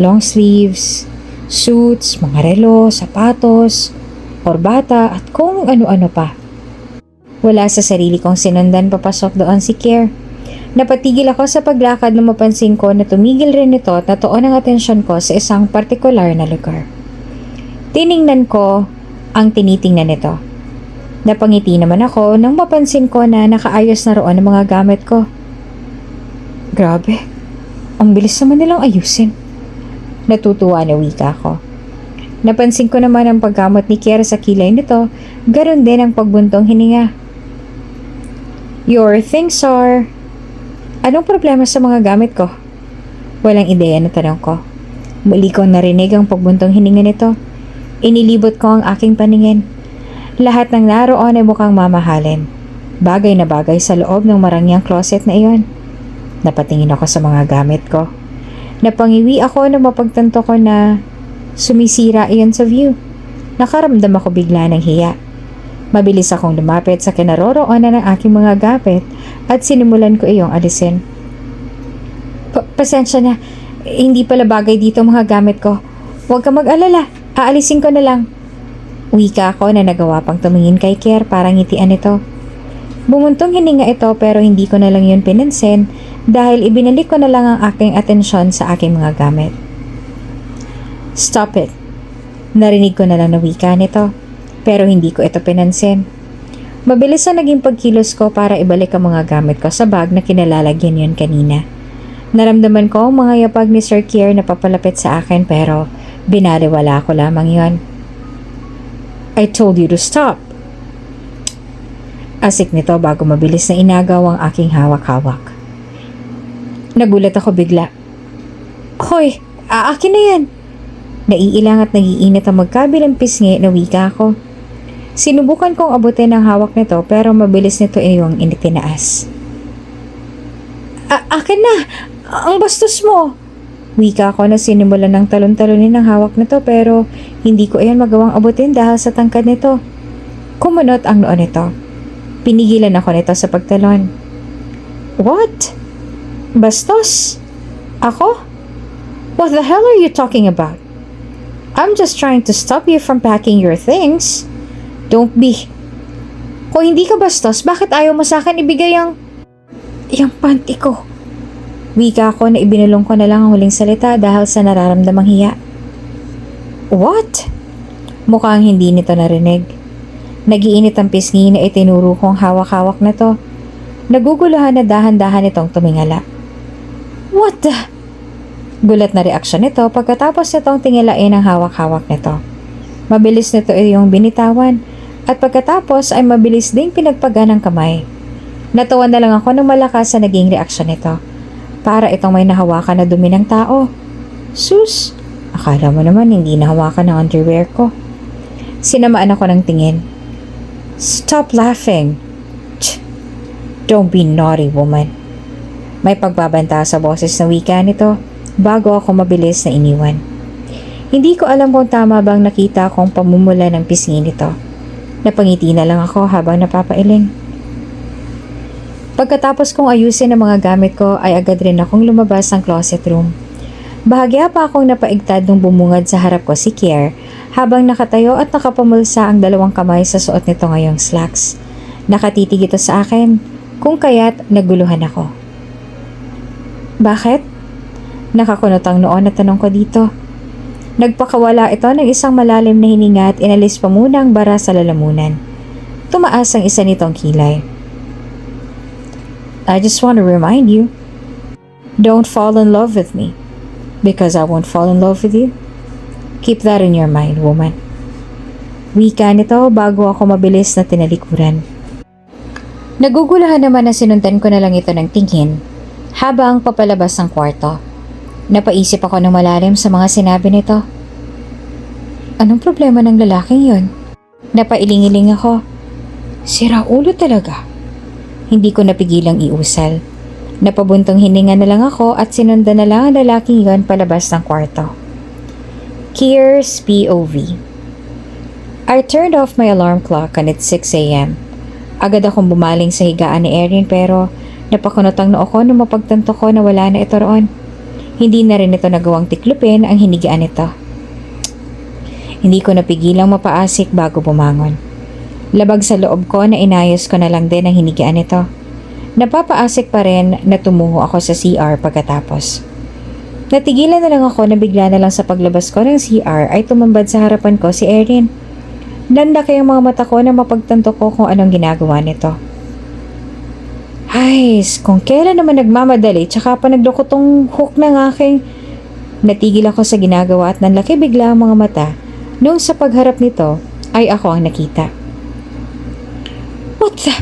Long sleeves, suits, mga relo, sapatos, korbata at kung ano-ano pa. Wala sa sarili kong sinundan papasok doon si Kier. Napatigil ako sa paglakad nung mapansin ko na tumigil rin ito at natuon ang atensyon ko sa isang partikular na lugar. Tiningnan ko ang tinitingnan nito. Napangiti naman ako nang mapansin ko na nakaayos na roon ang mga gamit ko. Grabe, ang bilis naman nilang ayusin. Natutuwa na wika ko. Napansin ko naman ang paggamot ni Kier sa kilay nito, garon din ang pagbuntong hininga. Your things are... Anong problema sa mga gamit ko? Walang ideya na tanong ko. Muli kong narinig ang pagbuntong hininga nito. Inilibot ko ang aking paningin. Lahat ng naroon ay mukhang mamahalin. Bagay na bagay sa loob ng marangyang closet na iyon. Napatingin ako sa mga gamit ko. Napangiwi ako na mapagtanto ko na sumisira iyon sa view. Nakaramdam ako bigla ng hiya. Mabilis akong lumapit sa kinaroroonan ng aking mga gamit at sinimulan ko iyong alisin. Pasensya na, hindi pala bagay dito mga gamit ko. Huwag ka mag-alala, aalisin ko na lang. Wika ako na nagawa pang tumingin kay Kier para ngitian ito. Bumuntong hininga ito pero hindi ko na lang yun pinansin dahil ibinalik ko na lang ang aking atensyon sa aking mga gamit. Stop it. Narinig ko na lang na wika nito pero hindi ko ito pinansin. Mabilis ang naging pagkilos ko para ibalik ang mga gamit ko sa bag na kinalalagyan yun kanina. Naramdaman ko ang mga yapag ni Sir Kier na papalapit sa akin pero binaliwala ko lamang yon. I told you to stop. Asik nito bago mabilis na inagaw ang aking hawak-hawak. Nagulat ako bigla. Hoy, akin na yan. Naiilang at nagiinit ang magkabilang pisngi na wika ko. Sinubukan kong abutin ang hawak nito pero mabilis nito iyong initinaas. Akin na! Ang bastos mo! Wika ko na sinimulan ng talon-talonin ang hawak nito pero hindi ko iyon magawang abutin dahil sa tangkad nito. Kumunot ang noon nito. Pinigilan ako nito sa pagtalon. What? Bastos? Ako? What the hell are you talking about? I'm just trying to stop you from packing your things. Don't be. Kung hindi ka bastos, bakit ayaw mo sa akin ibigay yung panty ko? Wika ko na ibinulong ko na lang ang huling salita dahil sa nararamdamang hiya. What? Mukhang hindi nito narinig. Nagiinit ang pisngi na itinuro kong hawak-hawak na to. Naguguluhan na dahan-dahan itong tumingala. What the? Gulat na reaksyon nito pagkatapos nitong tingilain ang hawak-hawak nito. Mabilis nito iyong binitawan at pagkatapos ay mabilis ding pinagpagan ng kamay. Natuwa na lang ako nung malakas sa naging reaksyon nito. Para itong may nahawakan na dumi ng tao. Sus, akala mo naman hindi nahawakan ng underwear ko. Sinamaan ako ng tingin. Stop laughing. Don't be naughty, woman. May pagbabanta sa boses na wika nito bago ako mabilis na iniwan. Hindi ko alam kung tama bang nakita kong pamumula ng pisngi nito. Napangiti na lang ako habang napapailing. Pagkatapos kong ayusin ang mga gamit ko ay agad rin akong lumabas ng closet room. Bahagya pa akong napaigtad nung bumungad sa harap ko si Kier habang nakatayo at nakapamulsa ang dalawang kamay sa suot nito ngayong slacks. Nakatitig ito sa akin, kung kaya't naguluhan ako. Bakit? Nakakunot ang noon na tanong ko dito. Nagpakawala ito ng isang malalim na hininga at inalis pa muna ang bara sa lalamunan. Tumaas ang isa nitong kilay. I just want to remind you, don't fall in love with me, because I won't fall in love with you. Keep that in your mind, woman. Wika nito bago ako mabilis na tinalikuran. Nagugulahan naman na sinundan ko na lang ito ng tingin habang papalabas ng kwarto. Napaisip ako ng malalim sa mga sinabi nito. Anong problema ng lalaking yon? Napailing-iling ako. Sira ulo talaga. Hindi ko napigilang iusal. Napabuntong hininga na lang ako at sinundan na lang ang lalaking yon palabas ng kwarto. Kier's POV. I turned off my alarm clock and it's 6 a.m. Agad akong bumaling sa higaan ni Erin pero napakunot ang noo ko nung mapagtanto ko na wala na ito roon. Hindi na rin ito nagawang tiklupin ang hinigaan nito. Hindi ko napigilang mapaasik bago bumangon. Labag sa loob ko na inayos ko na lang din ang hinigaan nito. Napapaasik pa rin na tumuho ako sa CR pagkatapos. Natigilan na lang ako na bigla na lang sa paglabas ko ng CR ay tumambad sa harapan ko si Erin. Nanlaki ang mga mata ko na mapagtanto ko kung anong ginagawa nito. Ay, kung kailan naman nagmamadali tsaka pa nagloko tong hook ng aking... Natigil ako sa ginagawa at nanlaki bigla ang mga mata nung sa pagharap nito ay ako ang nakita. What the?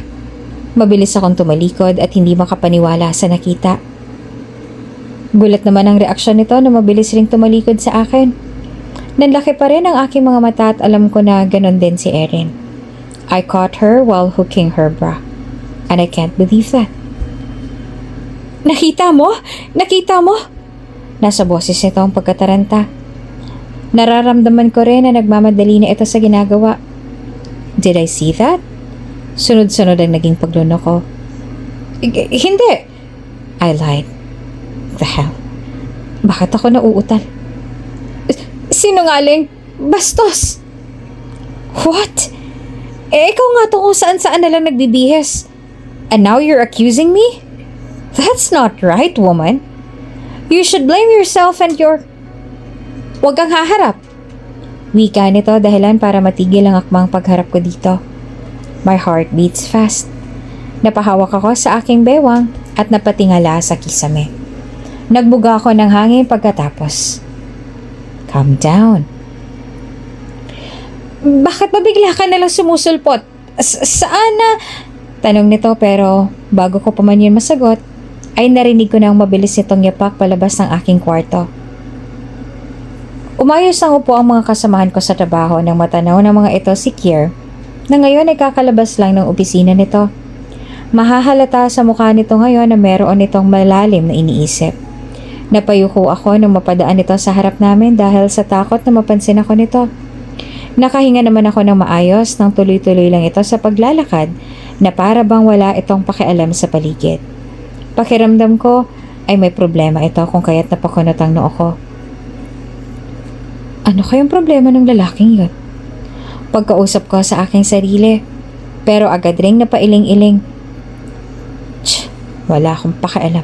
Mabilis akong tumalikod at hindi makapaniwala sa nakita. Gulat naman ang reaksyon nito na mabilis ring tumalikod sa akin. Nanlaki pa rin ang aking mga mata at alam ko na ganon din si Erin. I caught her while hooking her bra. And I can't believe that. Nakita mo? Nakita mo? Nasa boses nito ang pagkataranta. Nararamdaman ko rin na nagmamadali na ito sa ginagawa. Did I see that? Sunod-sunod ang naging pagluno ko. Hindi! I lied. The hell? Bakit ako nauutal? Sinungaling? Bastos! What? Ikaw nga to kung saan-saan na lang nagbibihis. And now you're accusing me? That's not right, woman. You should blame yourself and your... Huwag kang haharap. Wika nito dahilan para matigil ang akmang pagharap ko dito. My heart beats fast. Napahawak ako sa aking bewang at napatingala sa kisame. Nagbuga ako ng hangin pagkatapos. Calm down. Bakit mabigla ka nalang sumusulpot? Saan na? Tanong nito pero bago ko pa man yun masagot, ay narinig ko na ang mabilis nitong yapak palabas ng aking kwarto. Umayos ang upo ang mga kasamahan ko sa trabaho nang matanaw ng mga ito si Kier, na ngayon ay kakalabas lang ng opisina nito. Mahahalata sa mukha nito ngayon na meron itong malalim na iniisip. Napayuko ako nang mapadaan ito sa harap namin dahil sa takot na mapansin ako nito. Nakahinga naman ako ng maayos nang tuloy-tuloy lang ito sa paglalakad na para bang wala itong pakialam sa paligid. Pakiramdam ko ay may problema ito kung kaya't napakunot ang noo ko. Ano kayang problema ng lalaking yun? Pagkausap ko sa aking sarili, pero agad ring napailing-iling. Wala akong pakialam.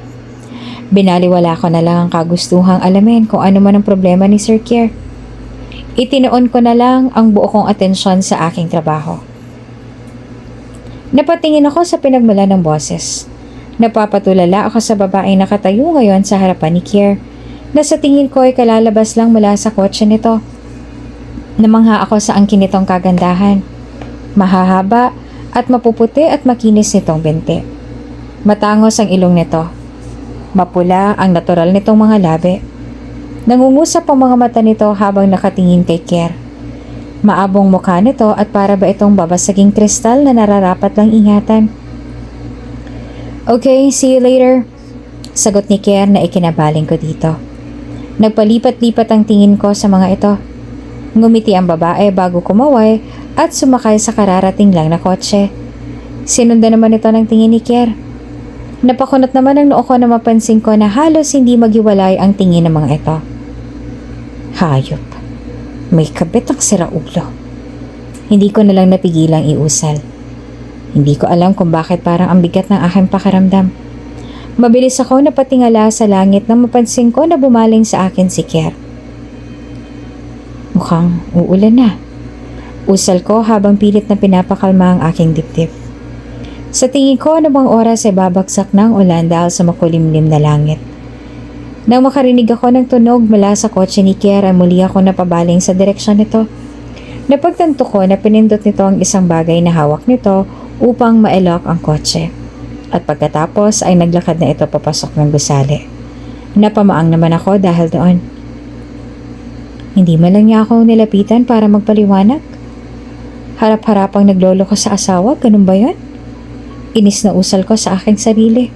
Binaliwala ko na lang ang kagustuhang alamin kung ano man ang problema ni Sir Kier. Itinoon ko na lang ang buo kong atensyon sa aking trabaho. Napatingin ako sa pinagmula ng boses. Napapatulala ako sa babaeng nakatayo ngayon sa harapan ni Kier, na sa tingin ko ay kalalabas lang mula sa kotse nito. Namangha ako sa angkin nitong kagandahan. Mahahaba at mapuputi at makinis nitong binte. Matangos ang ilong nito. Mapula ang natural nitong mga labi. Nangungusap ang mga mata nito habang nakatingin kay Kier. Maabong mukha nito at para ba itong babasaging kristal na nararapat lang ingatan. Okay, see you later. Sagot ni Kier na ikinabaling ko dito. Nagpalipat-lipat ang tingin ko sa mga ito. Ngumiti ang babae bago kumaway at sumakay sa kararating lang na kotse. Sinundan naman ito ng tingin ni Kier. Napakunot naman ang noo ko na mapansin ko na halos hindi maghiwalay ang tingin ng mga ito. Hayop. May kabit ang siraulo. Hindi ko na lang napigilang iusal. Hindi ko alam kung bakit parang ang bigat ng aking pakiramdam. Mabilis ako napatingala sa langit nang mapansin ko na bumaling sa akin si Kier. Mukhang uulan na. Usal ko habang pilit na pinapakalma ang aking dibdib. Sa tingin ko anumang oras ay babagsak ng ulan dahil sa makulimlim na langit. Nang makarinig ako ng tunog mula sa kotse ni Kier ay muli ako napabaling sa direksyon nito. Napagtanto ko na pinindot nito ang isang bagay na hawak nito upang ma-lock ang kotse. At pagkatapos ay naglakad na ito papasok ng gusali. Napamaang naman ako dahil doon. Hindi man lang niya ako nilapitan para magpaliwanag. Harap-harapang naglolo ko sa asawa, ganun ba yun? Inis na usal ko sa aking sarili.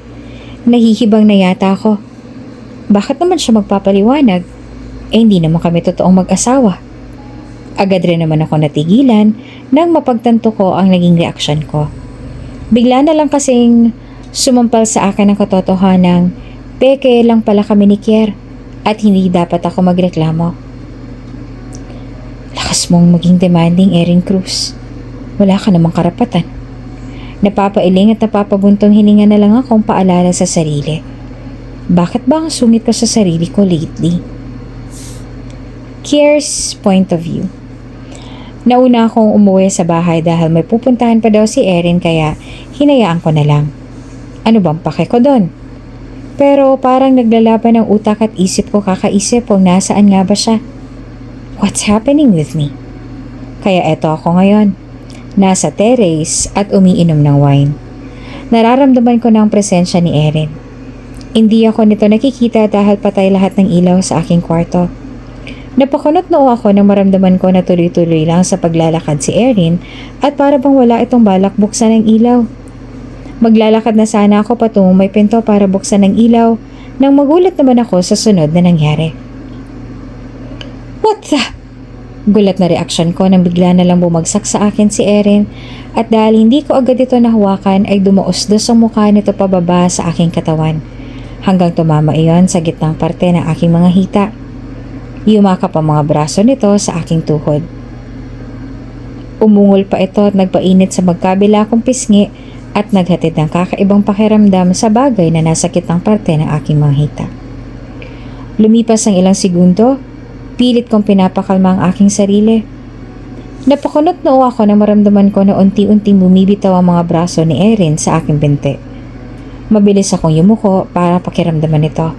Nahihibang na yata ako. Bakit naman siya magpapaliwanag? Hindi naman kami totoong mag-asawa. Agad rin naman ako natigilan nang mapagtanto ko ang naging reaksyon ko. Bigla na lang kasing sumampal sa akin ang katotohanang peke lang pala kami ni Kier at hindi dapat ako magreklamo. Lakas mong maging demanding, Erin Cruz. Wala ka namang karapatan. Napapailing at napapabuntong hininga na lang akong paalala sa sarili. Bakit ba ang sungit ko sa sarili ko lately? Kier's point of view. Nauna akong umuwi sa bahay dahil may pupuntahan pa daw si Erin kaya hinayaan ko na lang. Ano bang pake ko doon? Pero parang naglalaban ng utak at isip ko kakaisip kung nasaan nga ba siya. What's happening with me? Kaya eto ako ngayon. Nasa terrace at umiinom ng wine. Nararamdaman ko na ang presensya ni Erin. Hindi ako nito nakikita dahil patay lahat ng ilaw sa aking kwarto. Napakunot noo ako nang maramdaman ko na tuloy-tuloy lang sa paglalakad si Erin at para bang wala itong balak buksan ng ilaw. Maglalakad na sana ako patungong may pinto para buksan ng ilaw nang magulat naman ako sa sunod na nangyari. What the? Gulat na reaksyon ko nang bigla na lang bumagsak sa akin si Erin at dahil hindi ko agad ito nahawakan ay dumaos-dos ang mukha nito pababa sa aking katawan hanggang tumama iyon sa gitnang parte ng aking mga hita. Yumakap ang mga braso nito sa aking tuhod. Umungol pa ito at nagpainit sa magkabila kong pisngi at naghatid ng kakaibang pakiramdam sa bagay na nasa gitnang parte ng aking mga hita. Lumipas ang ilang segundo, pilit kong pinapakalma ang aking sarili. Napakunot noo ako nang maramdaman ko na unti-unting bumibitaw ang mga braso ni Erin sa aking binti. Mabilis akong yumuko para pakiramdaman ito.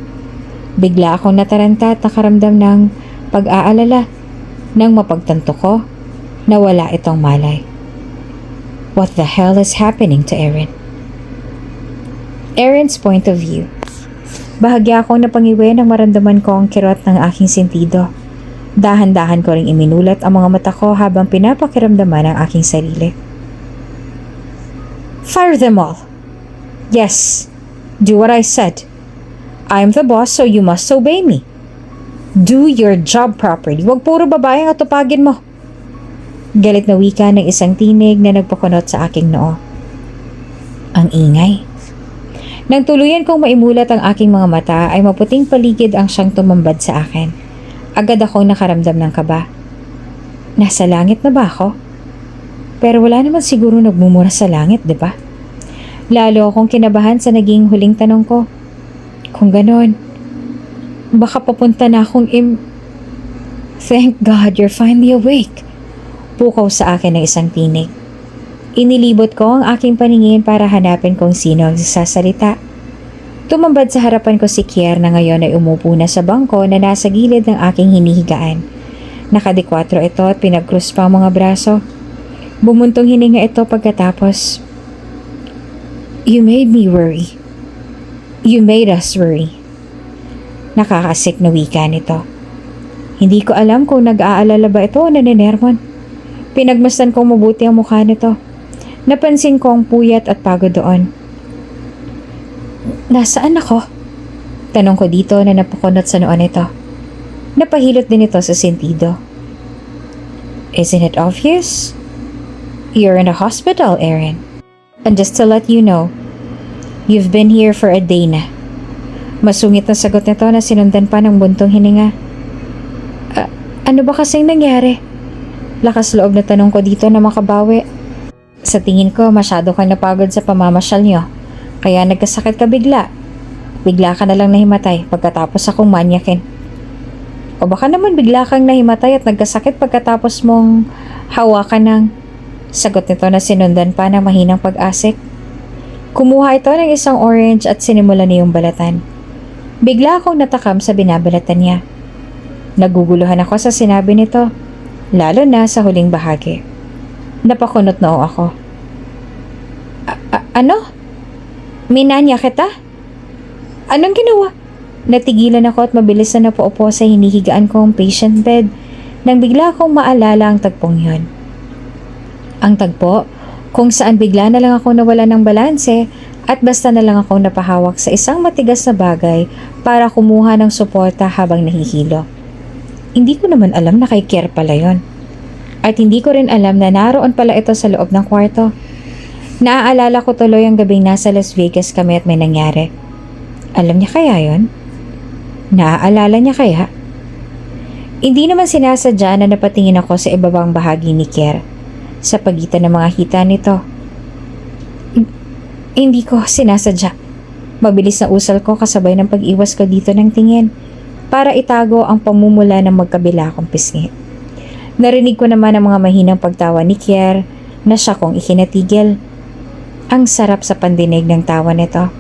Bigla akong nataranta at nakaramdam ng pag-aalala nang mapagtanto ko na wala itong malay. What the hell is happening to Erin? Erin's point of view. Bahagya akong napangiwi nang maramdaman ko ang kirot ng aking sentido. Dahan-dahan ko ring iminulat ang mga mata ko habang pinapakiramdaman ang aking sarili. Fire them all! Yes, do what I said. I'm the boss so you must obey me. Do your job properly. Huwag puro babae ang atupagin mo. Galit na wika ng isang tinig na nagpakunot sa aking noo. Ang ingay. Nang tuluyan kong maimulat ang aking mga mata ay maputing paligid ang siyang tumambad sa akin. Agad akong nakaramdam ng kaba. Nasa langit na ba ako? Pero wala naman siguro nagmumura sa langit, di ba? Lalo akong kinabahan sa naging huling tanong ko. Kung ganon, baka papunta na akong Thank God you're finally awake. Pukaw sa akin ng isang tinig. Inilibot ko ang aking paningin para hanapin kung sino ang sasalita. Tumambad sa harapan ko si Kier na ngayon ay umupo na sa bangko na nasa gilid ng aking hinihigaan. Nakadikwatro ito at pinagkrus pa ang mga braso. Bumuntong hininga ito pagkatapos. You made me worry. You made us worry. Nakakasik na wika nito. Hindi ko alam kung nag-aalala ba ito o naninermon. Pinagmasdan kong mabuti ang mukha nito. Napansin ko ang puyat at pagod doon. Nasaan ako? Tanong ko dito na napakunot sa noon nito. Napahilot din ito sa sentido. Isn't it obvious? You're in a hospital, Erin. And just to let you know, you've been here for a day na. Masungit na sagot nito na sinundan pa ng buntong hininga. Ano ba kasing nangyari? Lakas loob na tanong ko dito na makabawi. Sa tingin ko, masyado kang napagod sa pamamasyal niyo. Kaya nagkasakit ka bigla. Bigla ka na lang nahimatay pagkatapos akong manyakin. O baka naman bigla kang nahimatay at nagkasakit pagkatapos mong hawakan ng... Sagot nito na sinundan pa ng mahinang pag-asik. Kumuha ito ng isang orange at sinimula na yung balatan. Bigla akong natakam sa binabalatan niya. Naguguluhan ako sa sinabi nito, lalo na sa huling bahagi. Napakunot noo ako. Ano? Minanya kita? Anong ginawa? Natigilan ako at mabilis na napaupo sa hinihigaan kong patient bed nang bigla akong maalala ang tagpong yon. Ang tagpo kung saan bigla na lang ako nawala ng balanse at basta na lang ako napahawak sa isang matigas na bagay para kumuha ng suporta habang nahihilo. Hindi ko naman alam na kay Kier pala yon. At hindi ko rin alam na naroon pala ito sa loob ng kwarto. Naaalala ko tuloy ang gabing nasa Las Vegas kami at may nangyari. Alam niya kaya yon? Naaalala niya kaya? Hindi naman sinasadya na napatingin ako sa ibabang bahagi ni Kier sa pagitan ng mga hita nito. Hindi ko sinasadya. Mabilis na usal ko kasabay ng pag-iwas ko dito ng tingin para itago ang pamumula ng magkabila kong pisngi. Narinig ko naman ang mga mahinang pagtawa ni Kier na siya kong ikinatigil. Ang sarap sa pandinig ng tawa nito.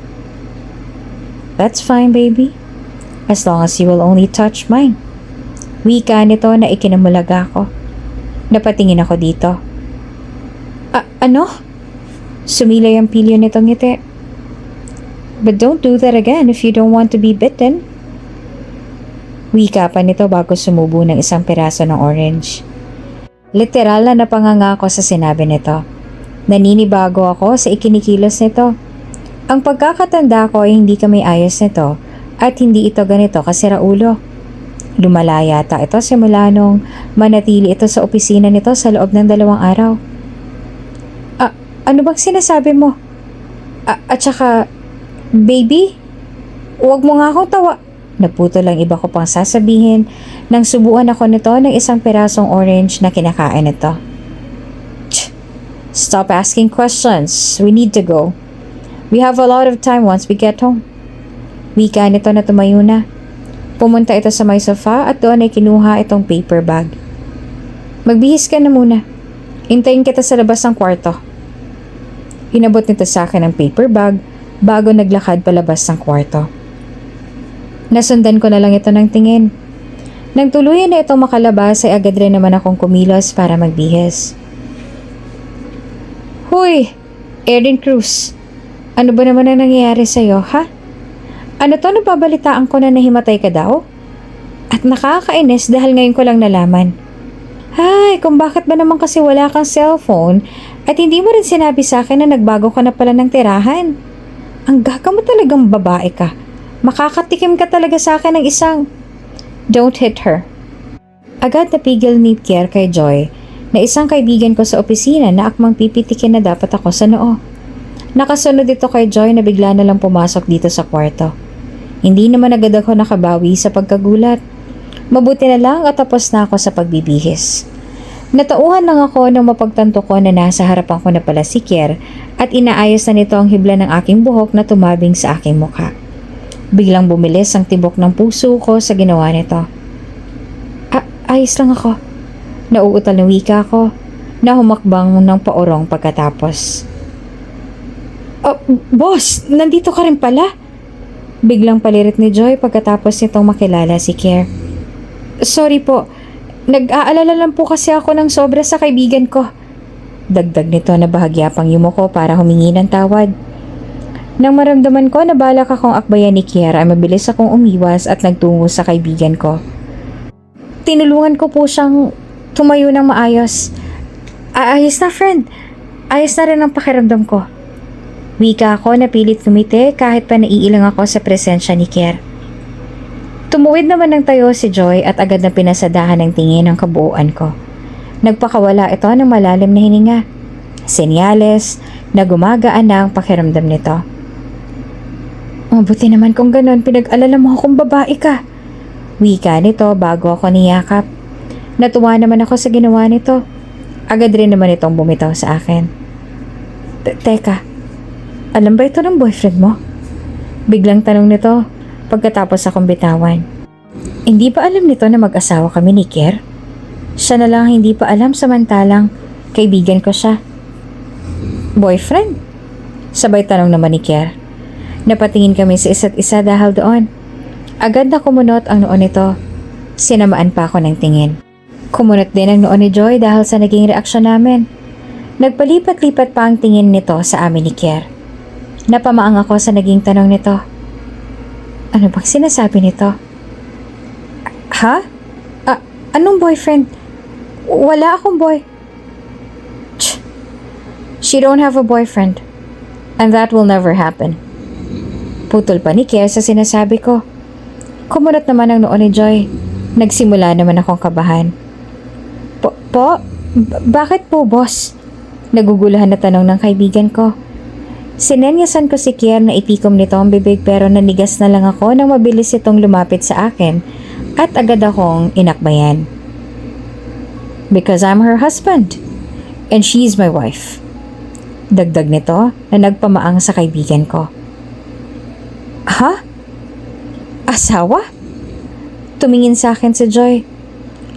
That's fine, baby. As long as you will only touch mine. Wika nito na ikinamulaga ako. Napatingin ako dito. Ano? Sumilay ang pilyo nitong ngiti. But don't do that again if you don't want to be bitten. Wika pa nito bago sumubo ng isang piraso ng orange. Literal na napanganga ako sa sinabi nito. Naninibago ako sa ikinikilos nito. Ang pagkakatanda ko ay hindi kami ayos nito at hindi ito ganito kasira ulo. Lumala yata ito simula nung manatili ito sa opisina nito sa loob ng 2 araw. Ano bang sinasabi mo? At saka, baby, huwag mo nga akong tawa. Naputo lang iba ko pang sasabihin nang subuan ako nito ng isang pirasong orange na kinakain nito. Stop asking questions. We need to go. We have a lot of time once we get home. Wika nito na tumayo na. Pumunta ito sa may sofa at doon ay kinuha itong paper bag. Magbihis ka na muna. Hintayin kita sa labas ng kwarto. Inabot nito sa akin ang paper bag bago naglakad palabas ng kwarto. Nasundan ko na lang ito ng tingin. Nang tuluyan na itong makalabas ay agad rin naman akong kumilos para magbihis. Hoy, Erin Cruz, ano ba naman ang nangyayari sa'yo, ha? Ano to, nababalitaan ko na nahimatay ka daw? At nakakainis dahil ngayon ko lang nalaman. Hay, kung bakit ba naman kasi wala kang cellphone at hindi mo rin sinabi sa akin na nagbago ka na pala ng tirahan. Ang gaga mo talagang babae ka. Makakatikim ka talaga sa akin ng isang... Don't hit her. Agad napigil ni Kier kay Joy na isang kaibigan ko sa opisina na akmang pipitikin na dapat ako sa noo. Nakasunod ito kay Joy na bigla na lang pumasok dito sa kwarto. Hindi naman agad ako nakabawi sa pagkagulat. Mabuti na lang at tapos na ako sa pagbibihis. Natauhan lang ako nang mapagtanto ko na nasa harapan ko na pala si Kier at inaayos na nito ang hibla ng aking buhok na tumabing sa aking mukha. Biglang bumilis ang tibok ng puso ko sa ginawa nito. Ayos lang ako. Nauutal na wika ko na humakbang ng paorong pagkatapos. Boss, nandito ka rin pala? Biglang palirit ni Joy pagkatapos nitong makilala si Kier. Sorry po, nag-aalala lang po kasi ako ng sobra sa kaibigan ko. Dagdag nito na bahagya pang yumuko para humingi ng tawad. Nang maramdaman ko na balak akong akbayan ni Kier ay mabilis akong umiwas at nagtungo sa kaibigan ko. Tinulungan ko po siyang tumayo ng maayos. Ayos na friend, ayos na rin ang pakiramdam ko. Wika ako na pilit kumite kahit pa naiilang ako sa presensya ni Kier. Tumuwid naman ng tayo si Joy at agad na pinasadahan ng tingin ang kabuuan ko. Nagpakawala ito ng malalim na hininga. Senyales na gumagaan na ang pakiramdam nito. Mabuti naman kung ganon, pinag-alala mo akong babae ka. Wika nito bago ako niyakap. Natuwa naman ako sa ginawa nito. Agad rin naman itong bumitaw sa akin. Teka, alam ba ito ng boyfriend mo? Biglang tanong nito pagkatapos akong bitawan. Hindi ba alam nito na mag-asawa kami ni Kier? Siya na lang hindi pa alam samantalang kaibigan ko siya. Boyfriend? Sabay tanong naman ni Kier. Napatingin kami sa isa't isa dahil doon. Agad na kumunot ang noo nito. Sinamaan pa ako ng tingin. Kumunot din ang noo ni Joy dahil sa naging reaksyon namin. Nagpalipat-lipat pa ang tingin nito sa amin ni Kier. Napamaang ako sa naging tanong nito. Ano bang sinasabi nito? Ha? Anong boyfriend? Wala akong boy. She don't have a boyfriend. And that will never happen. Putol pa ni Kier sa sinasabi ko. Kumunot naman ang noo ni Joy. Nagsimula naman akong kabahan. Bakit po, boss? Naguguluhan na tanong ng kaibigan ko. Sinenyasan ko si Kier na itikom nito ang bibig pero nanigas na lang ako nang mabilis itong lumapit sa akin at agad akong inakbayan. Because I'm her husband and she's my wife. Dagdag nito na nagpamaang sa kaibigan ko. Ha? Asawa? Tumingin sa akin si Joy.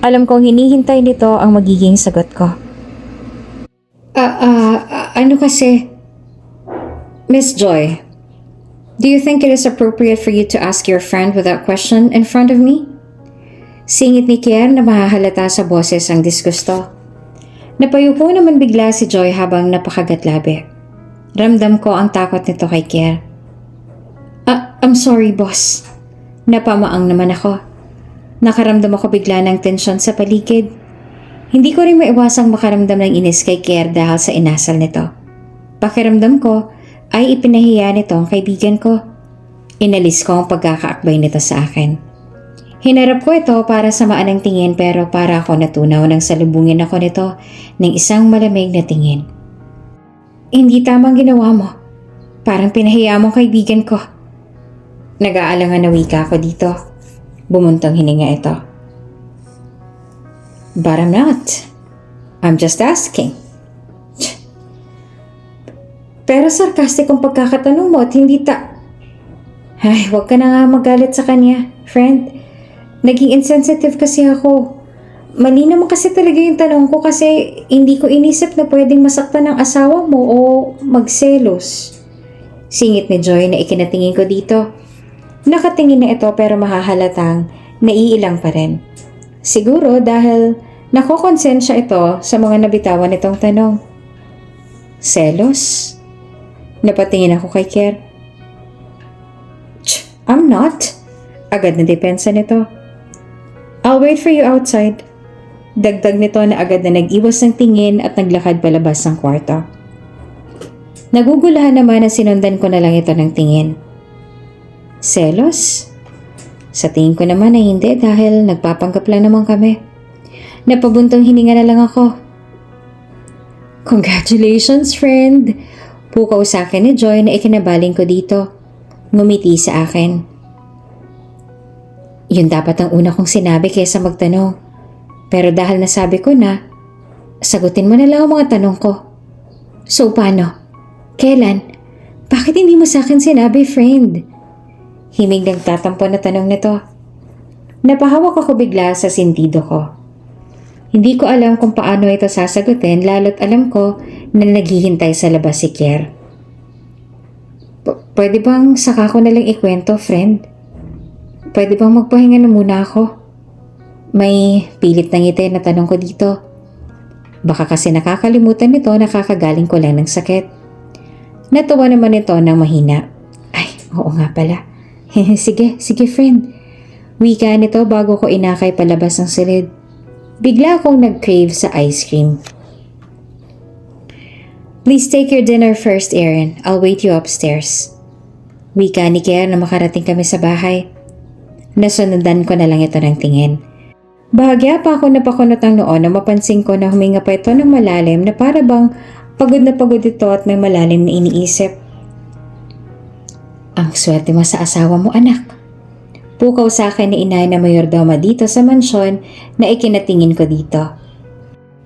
Alam kong hinihintay nito ang magiging sagot ko. Ano kasi? Miss Joy, do you think it is appropriate for you to ask your friend without question in front of me? Singit ni Kier na mahahalata sa boses ang disgusto. Napayupo naman bigla si Joy habang napakagatlabi. Ramdam ko ang takot nito kay Kier. I'm sorry, boss. Napamaang naman ako. Nakaramdam ako bigla ng tensyon sa paligid. Hindi ko rin maiwasang makaramdam ng inis kay Kier dahil sa inasal nito. Pakiramdam ko ay ipinahiya nito ang kaibigan ko. Inalis ko ang pagkakaakbay nito sa akin. Hinarap ko ito para samaan ang tingin pero para ako natunaw nang salubungin ako nito ng isang malamig na tingin. Hindi tamang ginawa mo. Parang pinahiya mong kaibigan ko. Nag-aalangan na wika ako dito. Bumuntang hininga ito. But I'm not. I'm just asking. Pero sarcastic ang pagkakatanong mo at hindi Ay, huwag ka na nga magalit sa kanya, friend. Naging insensitive kasi ako. Mali naman kasi talaga yung tanong ko kasi hindi ko inisip na pwedeng masaktan ng asawa mo o magselos. Singit ni Joy na ikinatingin ko dito. Nakatingin na ito pero mahahalatang naiilang pa rin. Siguro dahil nakokonsensya ito sa mga nabitawan nitong tanong. Selos? Napatingin ako kay Kier. I'm not. Agad na depensa nito. I'll wait for you outside. Dagdag nito na agad na nag-iwas ng tingin at naglakad palabas ng kwarto. Nagugulahan naman na sinundan ko na lang ito ng tingin. Selos? Sa tingin ko naman ay hindi dahil nagpapanggap lang naman kami. Napabuntong hininga na lang ako. Congratulations, friend! Pukaw sa akin ni Joy na ikinabaling ko dito. Ngumiti sa akin. Yun dapat ang una kong sinabi kaysa magtanong. Pero dahil nasabi ko na, sagutin mo na lang ang mga tanong ko. So paano? Kailan? Bakit hindi mo sa akin sinabi, friend? Himig nagtatampo na tanong nito. Napahawak ako bigla sa sentido ko. Hindi ko alam kung paano ito sasagutin lalo't alam ko na naghihintay sa labas si Kier. Pwede bang saka ko na lang ikwento, friend? Pwede bang magpahinga na muna ako? May pilit na ngiti na tanong ko dito. Baka kasi nakakalimutan nito na kakagaling ko lang ng sakit. Natawa naman ito ng mahina. Ay, oo nga pala. Sige friend. Wika nito bago ko inakay palabas ng silid. Bigla akong nag-crave sa ice cream. Please take your dinner first, Aaron. I'll wait you upstairs. Wika ni Kier na makarating kami sa bahay. Nasundan ko na lang ito ng tingin. Bahagya pa ako napakunot ang noon na mapansin ko na huminga pa ito ng malalim na para bang pagod na pagod ito at may malalim na iniisip. Ang swerte mo sa asawa mo, anak. Pukaw sa akin ni inay na mayordoma dito sa mansyon na ikinatingin ko dito.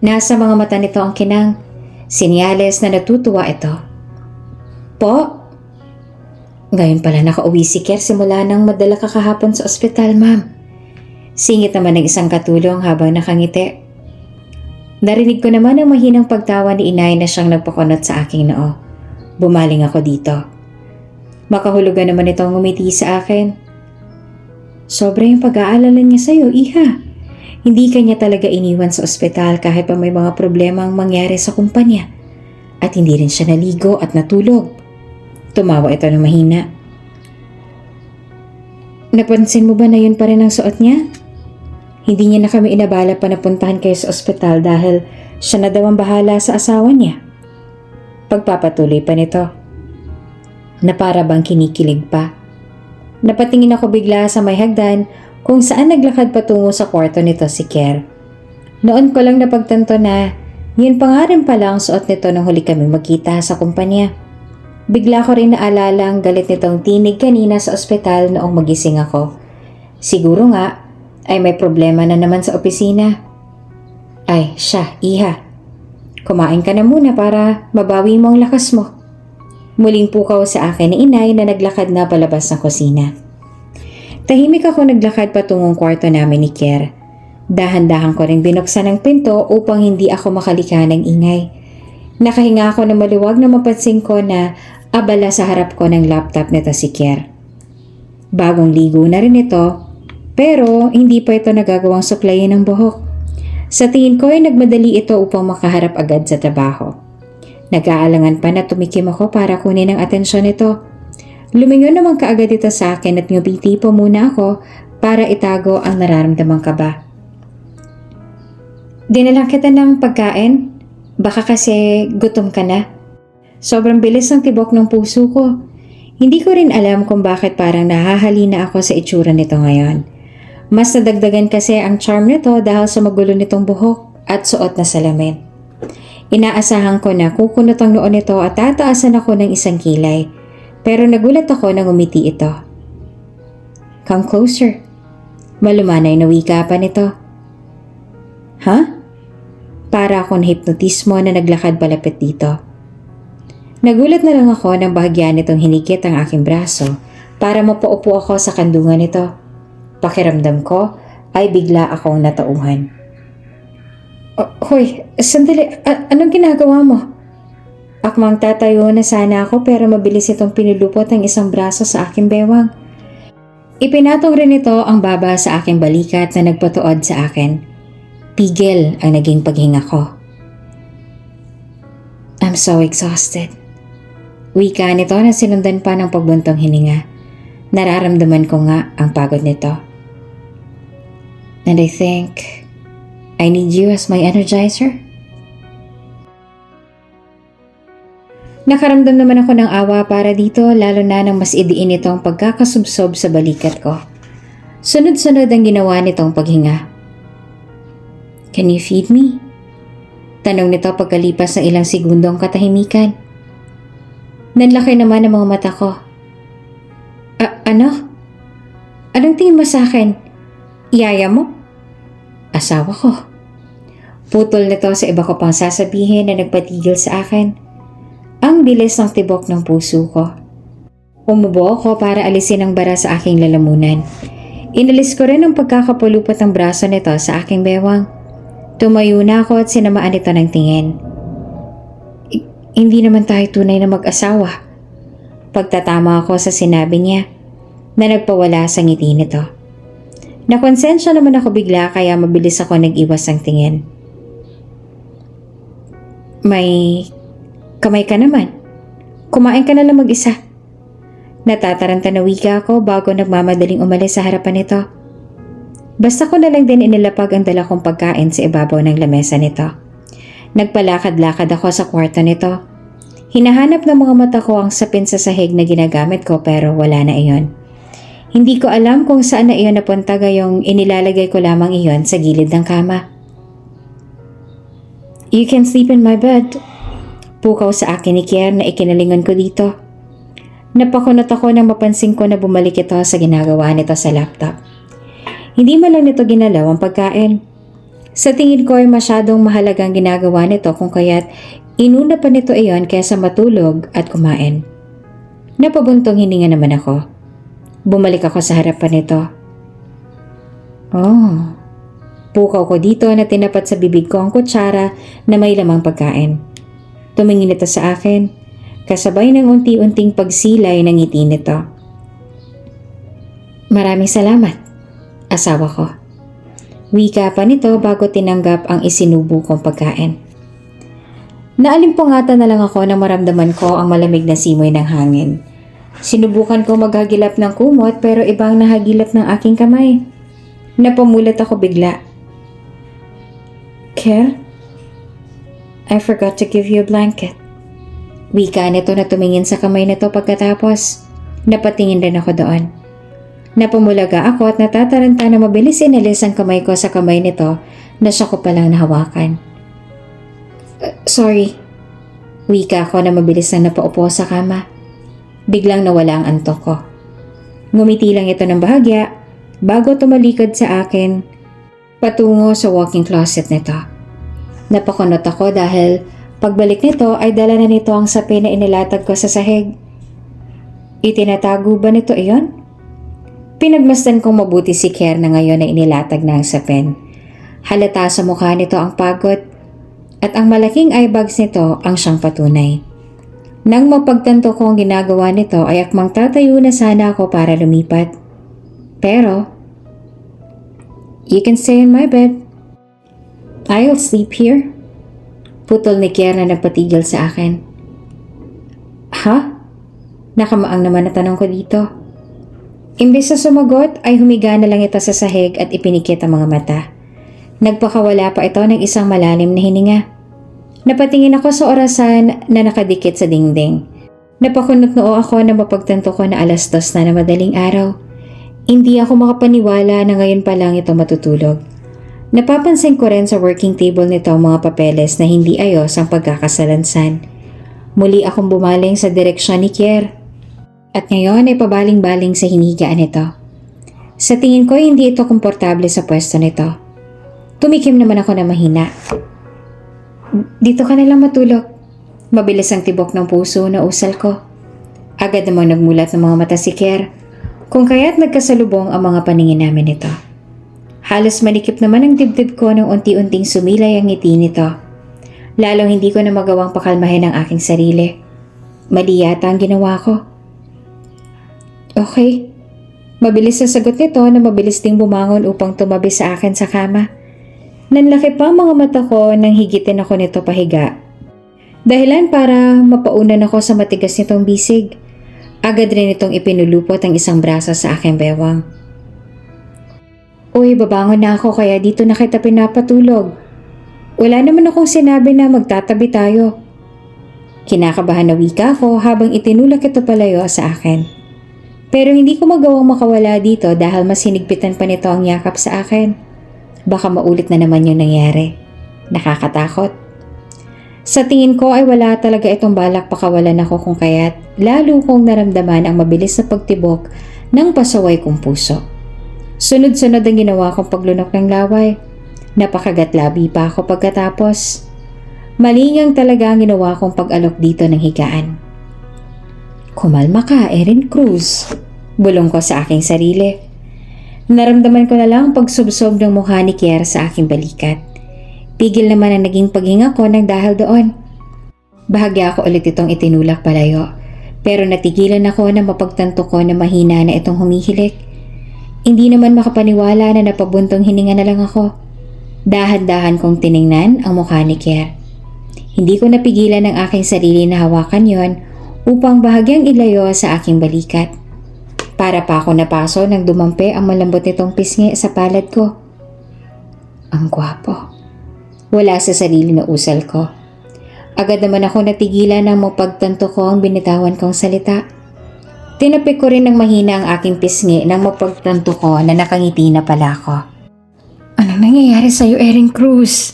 Nasa mga mata nito ang kinang. Sinyales na natutuwa ito. Po? Ngayon pala nakauwi si Kier simula nang madala ka kahapon sa ospital, ma'am. Singit naman ng isang katulong habang nakangiti. Narinig ko naman ang mahinang pagtawa ni inay na siyang nagpakunot sa aking noo. Bumaling ako dito. Makahulugan naman itong ngumiti sa akin. Sobra yung pag-aalala niya sa'yo, iha. Hindi ka niya talaga iniwan sa ospital kahit pa may mga problemang mangyari sa kumpanya. At hindi rin siya naligo at natulog. Tumawa ito ng mahina. Napansin mo ba na yun pa rin ang suot niya? Hindi niya na kami inabala pa napuntahan kayo sa ospital dahil siya na daw ang bahala sa asawa niya. Pagpapatuloy pa nito. Na para bang kinikilig pa. Napatingin ako bigla sa may hagdan kung saan naglakad patungo sa kwarto nito si Kier. Noon ko lang napagtanto na yun pa nga rin pala ang suot nito nung huli kami magkita sa kumpanya. Bigla ko rin naalala ang galit nitong tinig kanina sa ospital noong magising ako. Siguro nga ay may problema na naman sa opisina. Ay, siya, iha. Kumain ka na muna para mabawi mo ang lakas mo. Muling pukaw sa akin ni inay na naglakad na palabas ng kusina. Tahimik ako naglakad patungong kwarto namin ni Kier. Dahan-dahan ko rin binuksan ang pinto upang hindi ako makalika ng ingay. Nakahinga ako na maluwag na mapansin ko na abala sa harap ko ng laptop nito si Kier. Bagong ligo na rin ito, pero hindi pa ito nagagawang suklayin ng buhok. Sa tingin ko ay nagmadali ito upang makaharap agad sa trabaho. Nag-aalangan pa na tumikim ako para kunin ang atensyon nito. Lumingon naman kaagad ito sa akin at ngumiti po muna ako para itago ang nararamdamang kaba. Dinalang kita ng pagkain? Baka kasi gutom ka na. Sobrang bilis ng tibok ng puso ko. Hindi ko rin alam kung bakit parang nahahalina ako sa itsura nito ngayon. Mas nadagdagan kasi ang charm nito dahil sa magulo nitong buhok at suot na salamin. Inaasahan ko na kukunot ang noon nito at tataasan ako ng isang kilay. Pero nagulat ako nang umiti ito. Come closer. Malumanay na wika pa nito. Ha? Para akong hipnotismo na naglakad palapit dito. Nagulat na lang ako nang bahagyan nitong hinikit ang aking braso para mapaupo ako sa kandungan nito. Pakiramdam ko ay bigla akong natauhan. Hoy, sandali. Anong ginagawa mo? Akmang tatayo na sana ako pero mabilis itong pinulupot ang isang braso sa aking bewang. Ipinatong rin ito ang baba sa aking balikat na nagpatuod sa akin. Pigil ang naging paghinga ko. I'm so exhausted. Wika nito na sinundan pa ng pagbuntong hininga. Nararamdaman ko nga ang pagod nito. And I think I need you as my energizer. Nakaramdam naman ako ng awa para dito lalo na nang mas idiin ito ang pagkakasubsob sa balikat ko. Sunod-sunod ang ginawa nitong paghinga. Can you feed me? Tanong nito pagkalipas ng ilang segundong katahimikan. Nanlaki naman ang mga mata ko. Ano? Anong tingin mo sa akin? Iyaya mo? Asawa ko. Putol nito sa iba ko pang sasabihin na nagpatigil sa akin. Ang bilis ng tibok ng puso ko. Umubo ako para alisin ang bara sa aking lalamunan. Inalis ko rin ang pagkakapulupot ng braso nito sa aking bewang. Tumayo na ako at sinamaan ito ng tingin. Hindi naman tayo tunay na mag-asawa. Pagtatama ako sa sinabi niya na nagpawala sa ngiti nito. Nakonsensya naman ako bigla kaya mabilis ako nag-iwas ng tingin. May kamay ka naman. Kumain ka na lang mag-isa. Natataranta na wika ako bago nagmamadaling umalis sa harapan nito. Basta ko na lang din inilapag ang dala kong pagkain sa ibabaw ng lamesa nito. Nagpalakad-lakad ako sa kwarto nito. Hinahanap ng mga mata ko ang sapin sa sahig na ginagamit ko pero wala na iyon. Hindi ko alam kung saan na iyon napunta gayong inilalagay ko lamang iyon sa gilid ng kama. You can sleep in my bed. Pukaw sa akin ni Kier na ikinalingon ko dito. Napakunot ako nang mapansin ko na bumalik ito sa ginagawa nito sa laptop. Hindi man lang nito ginalaw ang pagkain. Sa tingin ko ay masyadong mahalagang ginagawa nito kung kaya't inuna pa nito iyon kaysa matulog at kumain. Napabuntong hininga naman ako. Bumalik ako sa harapan nito. Oh, pukaw ko dito na tinapat sa bibig ko ang kutsara na may lamang pagkain. Tumingin ito sa akin, kasabay ng unti-unting pagsilay ng ngiti nito. Maraming salamat, asawa ko. Wika pa nito bago tinanggap ang isinubo kong pagkain. Naalimpungatan na lang ako nang maramdaman ko ang malamig na simoy ng hangin. Sinubukan ko maghagilap ng kumot pero ibang nahagilap ng aking kamay. Napamulat ako bigla. Kier? I forgot to give you a blanket. Wika nito na tumingin sa kamay nito pagkatapos. Napatingin rin ako doon. Napamulaga ako at natataranta na mabilis inalis ang kamay ko sa kamay nito na siya ko palang nahawakan. Sorry. Wika ako na mabilis na napaupo sa kama. Biglang nawala ang antok ko. Ngumiti lang ito ng bahagya bago tumalikod sa akin patungo sa walk-in closet nito. Napakunot ako dahil pagbalik nito ay dala na nito ang sapi na inilatag ko sa sahig. Itinatago ba nito iyon? Pinagmasdan kong mabuti si Kier na ngayon na inilatag na ang sapin. Halata sa mukha nito ang pagod at ang malaking eyebags nito ang siyang patunay. Nang mapagtanto ko ang ginagawa nito ay akmang tatayo na sana ako para lumipat. Pero, you can stay in my bed. I'll sleep here. Putol ni Kier na nagpatigil sa akin. Ha? Nakamaang naman na tanong ko dito. Imbes na sumagot ay humiga na lang ito sa sahig at ipinikit ang mga mata. Nagpakawala pa ito ng isang malalim na hininga. Napatingin ako sa orasan na nakadikit sa dingding. Napakunot noo ako na mapagtanto ko na 2:00 na madaling araw. Hindi ako makapaniwala na ngayon pa lang ito matutulog. Napapansin ko rin sa working table nito ang mga papeles na hindi ayos ang pagkakasalansan. Muli akong bumaling sa direksyon ni Kier. At ngayon ay pabaling-baling sa hinigaan nito. Sa tingin ko hindi ito komportable sa pwesto nito. Tumikim naman ako na mahina. Dito ka na lang matulog. Mabilis ang tibok ng puso na usal ko. Agad namang nagmulat ng mga mata si Kier, kung kaya't nagkasalubong ang mga paningin namin nito. Halos manikip naman ang dibdib ko nung unti-unting sumilay ang ngiti nito. Lalong hindi ko na magawang pakalmahin ang aking sarili. Mali yata ang ginawa ko. Okay. Mabilis sa sagot nito na mabilis ding bumangon upang tumabi sa akin sa kama. Nanlaki pa ang mga mata ko nang higitin ako nito pahiga. Dahilan para mapaunan ako sa matigas nitong bisig. Agad rin itong ipinulupot ang isang braso sa aking bewang. Uy, babangon na ako kaya dito na kita pinapatulog. Wala naman akong sinabi na magtatabi tayo. Kinakabahan na wika ako habang itinulak ito palayo sa akin. Pero hindi ko magawang makawala dito dahil mas hinigpitan pa nito ang yakap sa akin. Baka maulit na naman yung nangyari. Nakakatakot. Sa tingin ko ay wala talaga itong balak pakawalan ako kung kaya't lalo kong naramdaman ang mabilis na pagtibok ng pasaway kong puso. Sunod-sunod ang ginawa kong paglunok ng laway. Napakagatlabi pa ako pagkatapos. Malingang talaga ang ginawa kong pag-alok dito ng higaan. Kumalma ka, Erin Cruz. Bulong ko sa aking sarili. Naramdaman ko na lang ang pagsubsob ng mukha ni Kier sa aking balikat. Pigil naman ang naging paghinga ko ng dahil doon. Bahagya ako ulit itong itinulak palayo. Pero natigilan ako na mapagtanto ko na mahina na itong humihilik. Hindi naman makapaniwala na napabuntong hininga na lang ako. Dahan-dahan kong tiningnan ang mukha ni Kier. Hindi ko napigilan ang aking sarili na hawakan yon upang bahagyang ilayo sa aking balikat. Para pa ako napaso nang dumampi ang malambot nitong pisngi sa palad ko. Ang gwapo. Wala sa sarili na usal ko. Agad naman ako natigilan nang mapagtanto ko ang binitawan kong salita. Tinapik ko rin ng mahina ang aking pisngi nang mapagtanto ko na nakangiti na pala ako. Anong nangyayari sa'yo, Erin Cruz?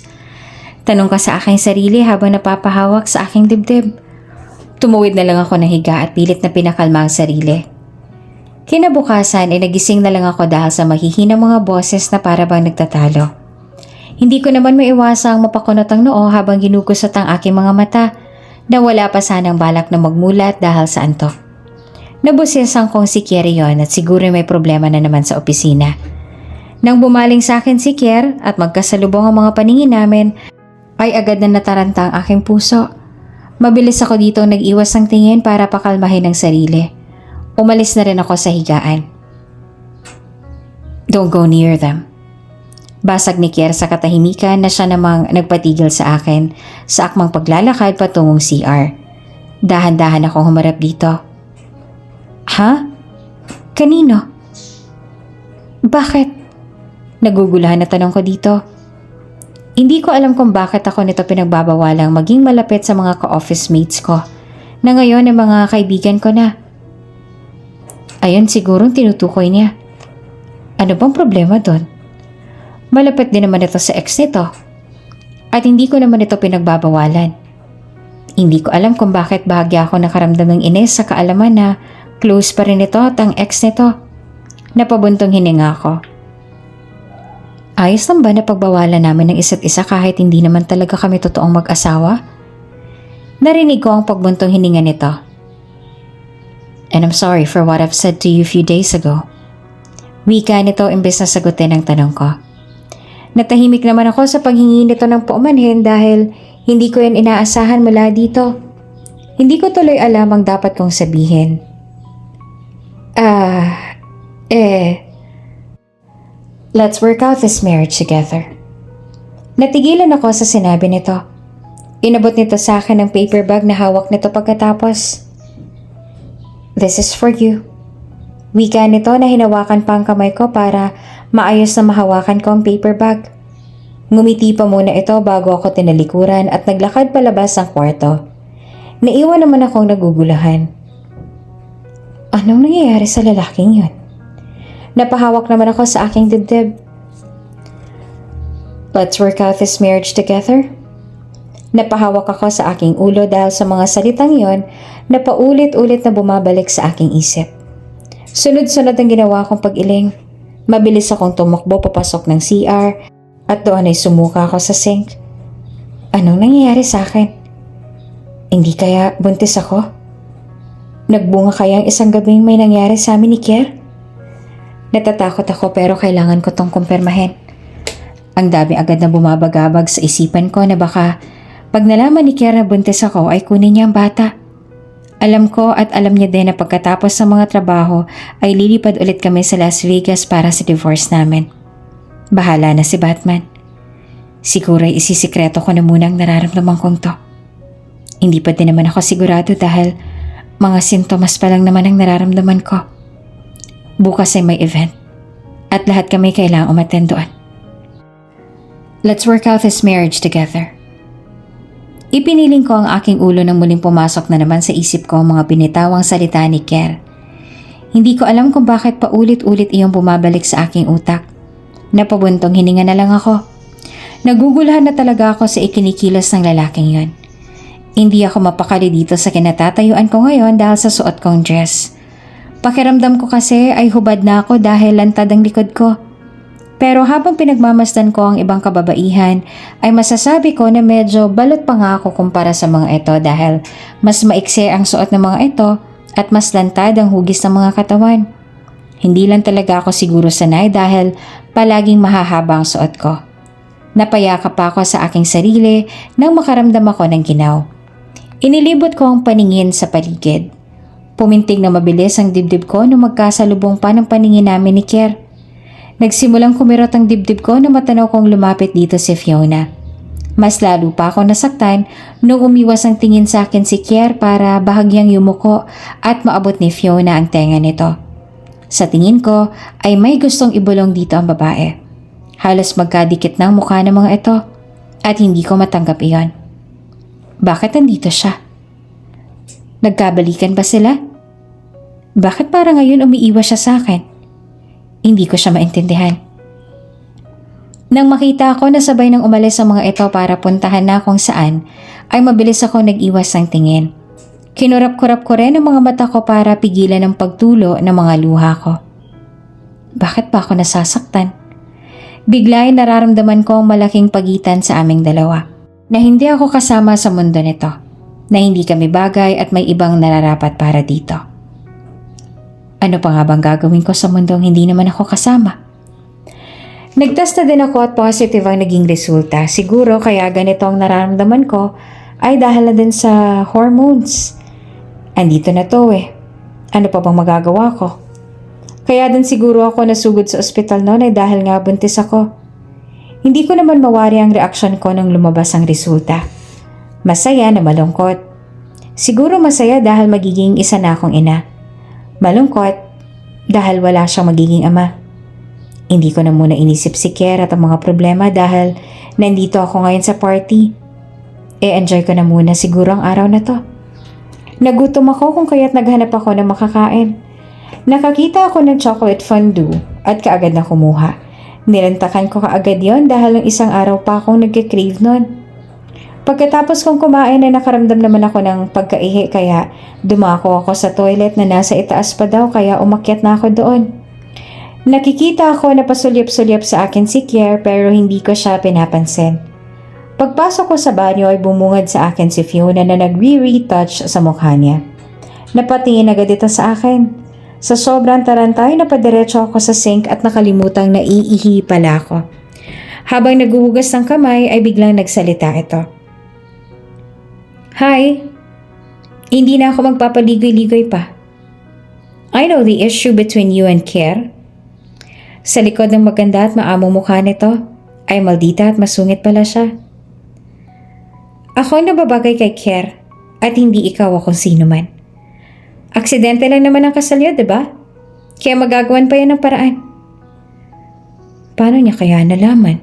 Tanong ka sa aking sarili habang napapahawak sa aking dibdib. Tumuwid na lang ako ng higa at pilit na pinakalma ang sarili. Kinabukasan ay nagising na lang ako dahil sa mahihinang mga boses na para bang nagtatalo. Hindi ko naman maiwasang mapakunot ang noo habang ginugusot ang aking mga mata na wala pa sanang balak na magmulat dahil sa antok. Nabusisan kong si Kier yon at siguro may problema na naman sa opisina. Nang bumaling sa akin si Kier at magkasalubong ang mga paningin namin, ay agad na nataranta ang aking puso. Mabilis ako dito nag-iwas ng tingin para pakalmahin ang sarili. Umalis na rin ako sa higaan. Don't go near them. Basag ni Kier sa katahimikan na siya namang nagpatigil sa akin sa akmang paglalakad patungong CR. Dahan-dahan akong humarap dito. Ha? Kanino? Bakit? Nagugulahan na tanong ko dito. Hindi ko alam kung bakit ako nito pinagbabawalang maging malapit sa mga ka-office mates ko na ngayon ay mga kaibigan ko na. Ayun sigurong tinutukoy niya. Ano bang problema doon? Malapit din naman ito sa ex nito. At hindi ko naman ito pinagbabawalan. Hindi ko alam kung bakit bahagya ako nakaramdam ng inis sa kaalaman na close pa rin ito at ang ex nito. Napabuntong hininga ako. Ayos lang ba na pagbawalan namin ng isa't isa kahit hindi naman talaga kami totoong mag-asawa? Narinig ko ang pagbuntong hininga nito. And I'm sorry for what I've said to you a few days ago. Wika nito imbes na sagutin ang tanong ko. Natahimik naman ako sa paghingi nito ng paumanhin dahil hindi ko yan inaasahan mula dito. Hindi ko tuloy alam ang dapat kong sabihin. Let's work out this marriage together. Natigilan ako sa sinabi nito. Inabot nito sa akin ang paper bag na hawak nito pagkatapos. This is for you. Wika nito na hinawakan pa ang kamay ko para maayos na mahawakan ko ang paper bag. Ngumiti pa muna ito bago ako tinalikuran at naglakad palabas ng kwarto. Naiwan naman akong nagugulahan. Anong nangyayari sa lalaking yun? Napahawak naman ako sa aking dibdib. Let's work out this marriage together. Napahawak ako sa aking ulo dahil sa mga salitang yon na paulit-ulit na bumabalik sa aking isip. Sunod-sunod ang ginawa kong pag-iling. Mabilis akong tumakbo papasok ng CR at doon ay sumuka ako sa sink. Anong nangyayari sa akin? Hindi kaya buntis ako? Nagbunga kaya ang isang gabing may nangyari sa amin ni Kier? Natatakot ako pero kailangan ko tong kumpirmahin. Ang dami agad na bumabagabag sa isipan ko na baka pag nalaman ni Kier na buntis ako ay kunin niya ang bata. Alam ko at alam niya din na pagkatapos sa mga trabaho ay lilipad ulit kami sa Las Vegas para sa divorce namin. Bahala na si Batman. Siguro ay isisikreto ko na muna ang nararamdaman kong to. Hindi pa din naman ako sigurado dahil mga sintomas pa lang naman ang nararamdaman ko. Bukas ay may event at lahat kami kailangang umattend doon. Let's work out this marriage together. Ipiniling ko ang aking ulo nang muling pumasok na naman sa isip ko ang mga binitawang salita ni Kier. Hindi ko alam kung bakit paulit-ulit iyong bumabalik sa aking utak. Napabuntong hininga na lang ako. Naguguluhan na talaga ako sa ikinikilos ng lalaking yon. Hindi ako mapakali dito sa kinatatayuan ko ngayon dahil sa suot kong dress. Pakiramdam ko kasi ay hubad na ako dahil lantad ang likod ko. Pero habang pinagmamasdan ko ang ibang kababaihan, ay masasabi ko na medyo balot pa nga ako kumpara sa mga ito dahil mas maikse ang suot ng mga ito at mas lantad ang hugis ng mga katawan. Hindi lang talaga ako siguro sanay dahil palaging mahahaba ang suot ko. Napayakap pa ako sa aking sarili nang makaramdam ako ng ginaw. Inilibot ko ang paningin sa paligid. Pumintig na mabilis ang dibdib ko nung magkasalubong pa ng paningin namin ni Kier. Nagsimulang kumirot ang dibdib ko na matanaw kong lumapit dito si Fiona. Mas lalo pa ako nasaktan nung umiwas ang tingin sa akin si Kier para bahagyang yumuko at maabot ni Fiona ang tenga nito. Sa tingin ko ay may gustong ibulong dito ang babae. Halos magkadikit ng mukha ng mga ito at hindi ko matanggap iyon. Bakit nandito siya? Nagkabalikan ba sila? Bakit para ngayon umiiwas siya sa akin? Hindi ko siya maintindihan. Nang makita ko na sabay nang umalis ang mga ito para puntahan na kung saan, ay mabilis ako nag-iwas ng tingin. Kinurap-kurap ko rin ang mga mata ko para pigilan ang pagtulo ng mga luha ko. Bakit pa ako nasasaktan? Bigla ay nararamdaman ko ang malaking pagitan sa aming dalawa. Na hindi ako kasama sa mundo nito. Na hindi kami bagay at may ibang nararapat para dito. Ano pa nga bang gagawin ko sa mundong hindi naman ako kasama? Nagtest na din ako at positive ang naging resulta. Siguro kaya ganito ang nararamdaman ko ay dahil na din sa hormones. Andito na to eh. Ano pa bang magagawa ko? Kaya din siguro ako nasugod sa ospital noon ay dahil nga buntis ako. Hindi ko naman mawari ang reaksyon ko nang lumabas ang resulta. Masaya na malungkot. Siguro masaya dahil magiging isa na akong ina. Malungkot dahil wala siyang magiging ama. Hindi ko na muna inisip si Kier at ang mga problema dahil nandito ako ngayon sa party. Enjoy ko na muna siguro ang araw na to. Nagutom ako kung kaya't naghanap ako ng makakain. Nakakita ako ng chocolate fondue at kaagad na kumuha. Nilantakan ko kaagad yon dahil ng isang araw pa akong nagkikrave nun. Pagkatapos kong kumain ay nakaramdam naman ako ng pagkaihi kaya dumako ako sa toilet na nasa itaas pa daw kaya umakyat na ako doon. Nakikita ako na pasulyap-sulyap sa akin si Kier pero hindi ko siya pinapansin. Pagpasok ko sa banyo ay bumungad sa akin si Fiona na nagre-retouch sa mukha niya. Napatingin agad ito sa akin. Sa sobrang tarantay napadiretso ako sa sink at nakalimutang naiihi pala ako. Habang naghuhugas ng kamay ay biglang nagsalita ito. Hi, hindi na ako magpapaligoy-ligoy pa. I know the issue between you and Kier. Sa likod ng maganda at maamong mukha nito, ay maldita at masungit pala siya. Ako ang nababagay kay Kier at hindi ikaw o kung sino man. Aksidente lang naman ang kasal niyo, diba? Kaya magagawan pa yan ng paraan. Paano niya kaya nalaman?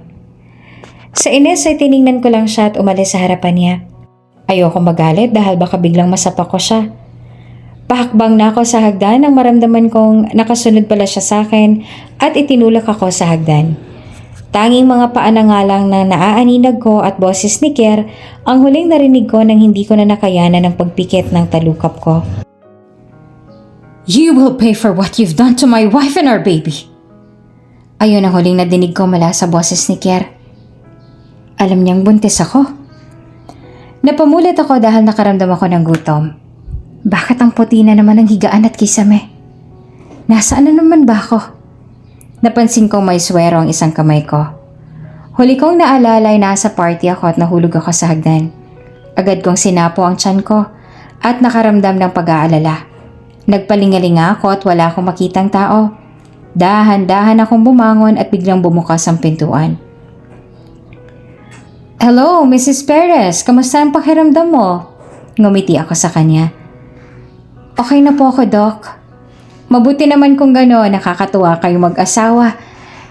Sa ines ay tiningnan ko lang siya at umalis sa harapan niya. Ayoko magalit dahil baka biglang masapak ko siya. Pahakbang na ako sa hagdan nang maramdaman kong nakasunod pala siya sa akin at itinulak ako sa hagdan. Tanging mga paa na nga lang na naaaninag ko at boses ni Kier ang huling narinig ko nang hindi ko na nakayanan ng pagpikit ng talukap ko. You will pay for what you've done to my wife and our baby. Ayun ang huling nadinig ko mula sa boses ni Kier. Alam niyang buntis ako. Napamulat ako dahil nakaramdam ako ng gutom. Bakit ang puti na naman ang higaan at kisame? Nasaan na naman ba ako? Napansin kong may swero ang isang kamay ko. Huli kong naalala ay nasa party ako at nahulog ako sa hagdan. Agad kong sinapo ang tiyan ko at nakaramdam ng pag-aalala. Nagpalingalinga ako at wala akong makitang tao. Dahan-dahan akong bumangon at biglang bumukas ang pintuan. "Hello, Mrs. Perez. Kamusta ang pakiramdam mo?" Ngumiti ako sa kanya. "Okay na po ako, Doc." "Mabuti naman kung gano'n, nakakatuwa kayong mag-asawa.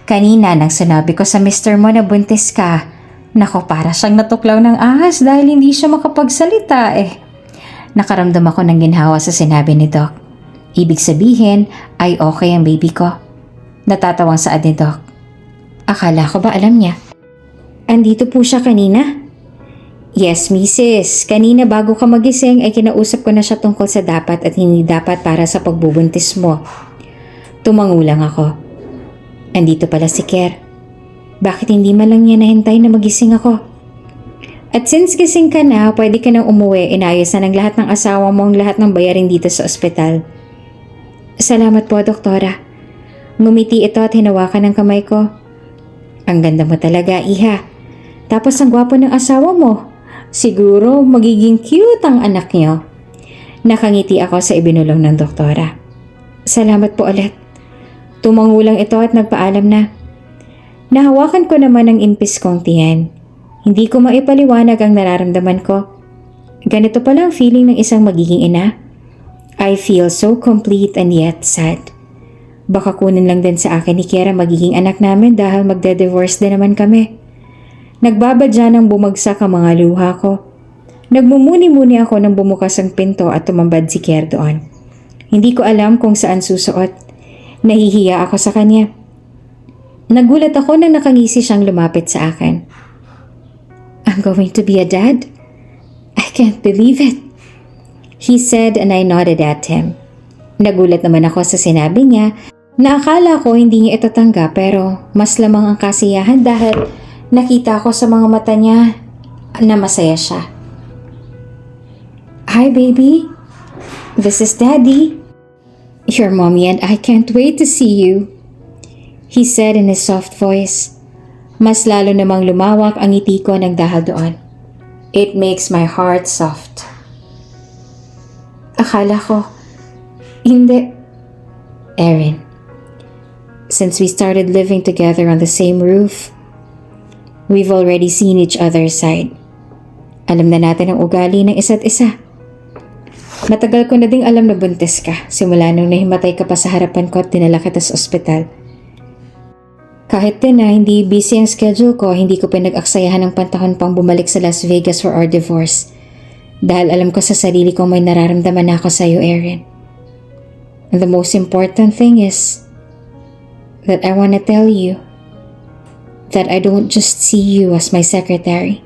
Kanina nang sinabi ko sa mister mo na buntis ka, nako para siyang natuklaw ng ahas dahil hindi siya makapagsalita eh." Nakaramdam ako ng ginhawa sa sinabi ni Doc. Ibig sabihin ay okay ang baby ko. Natatawang saad ni Doc. Akala ko ba alam niya? "Andito po siya kanina?" "Yes, Mrs. Kanina bago ka magising ay kinausap ko na siya tungkol sa dapat at hindi dapat para sa pagbubuntis mo." Tumangulang ako. Andito pala si Kier. Bakit hindi man lang niya nahintay na magising ako? "At since gising ka na, pwede ka nang umuwi. Inayos na ng lahat ng asawa mo ang lahat ng bayarin dito sa ospital." "Salamat po, Doktora." Ngumiti ito at hinawakan ng kamay ko. "Ang ganda mo talaga, Iha. Tapos ang gwapo ng asawa mo. Siguro magiging cute ang anak niyo." Nakangiti ako sa ibinulong ng doktora. "Salamat po ulit." Tumangulang ito at nagpaalam na. Nahawakan ko naman ang impis kong tiyan. Hindi ko maipaliwanag ang nararamdaman ko. Ganito pala ang feeling ng isang magiging ina. I feel so complete and yet sad. Baka kunin lang din sa akin ni Kiera magiging anak namin dahil magde-divorce din naman kami. Nagbabadya nang bumagsak ang mga luha ko. Nagmumuni-muni ako nang bumukas ang pinto at tumambad si Kier doon. Hindi ko alam kung saan susuot. Nahihiya ako sa kanya. Nagulat ako nang nakangisi siyang lumapit sa akin. "I'm going to be a dad? I can't believe it," he said and I nodded at him. Nagulat naman ako sa sinabi niya na akala ko hindi niya ito tanggap pero mas lamang ang kasiyahan dahil nakita ko sa mga mata niya na masaya siya. "Hi baby, this is Daddy. Your mommy and I can't wait to see you," he said in his soft voice. Mas lalo namang lumawak ang ngiti ko ng dahil doon. It makes my heart soft. Akala ko, hindi. "Erin, since we started living together on the same roof, we've already seen each other's side. Alam na natin ang ugali ng isa't isa. Matagal ko na ding alam na buntis ka simula nung nahimatay ka pa sa harapan ko at dinala kita sa ospital. Kahit din na hindi busy ang schedule ko, hindi ko pinag-aksayahan ng panahon pang bumalik sa Las Vegas for our divorce. Dahil alam ko sa sarili kong may nararamdaman na ako sa iyo, Erin. And the most important thing is that I want to tell you that I don't just see you as my secretary.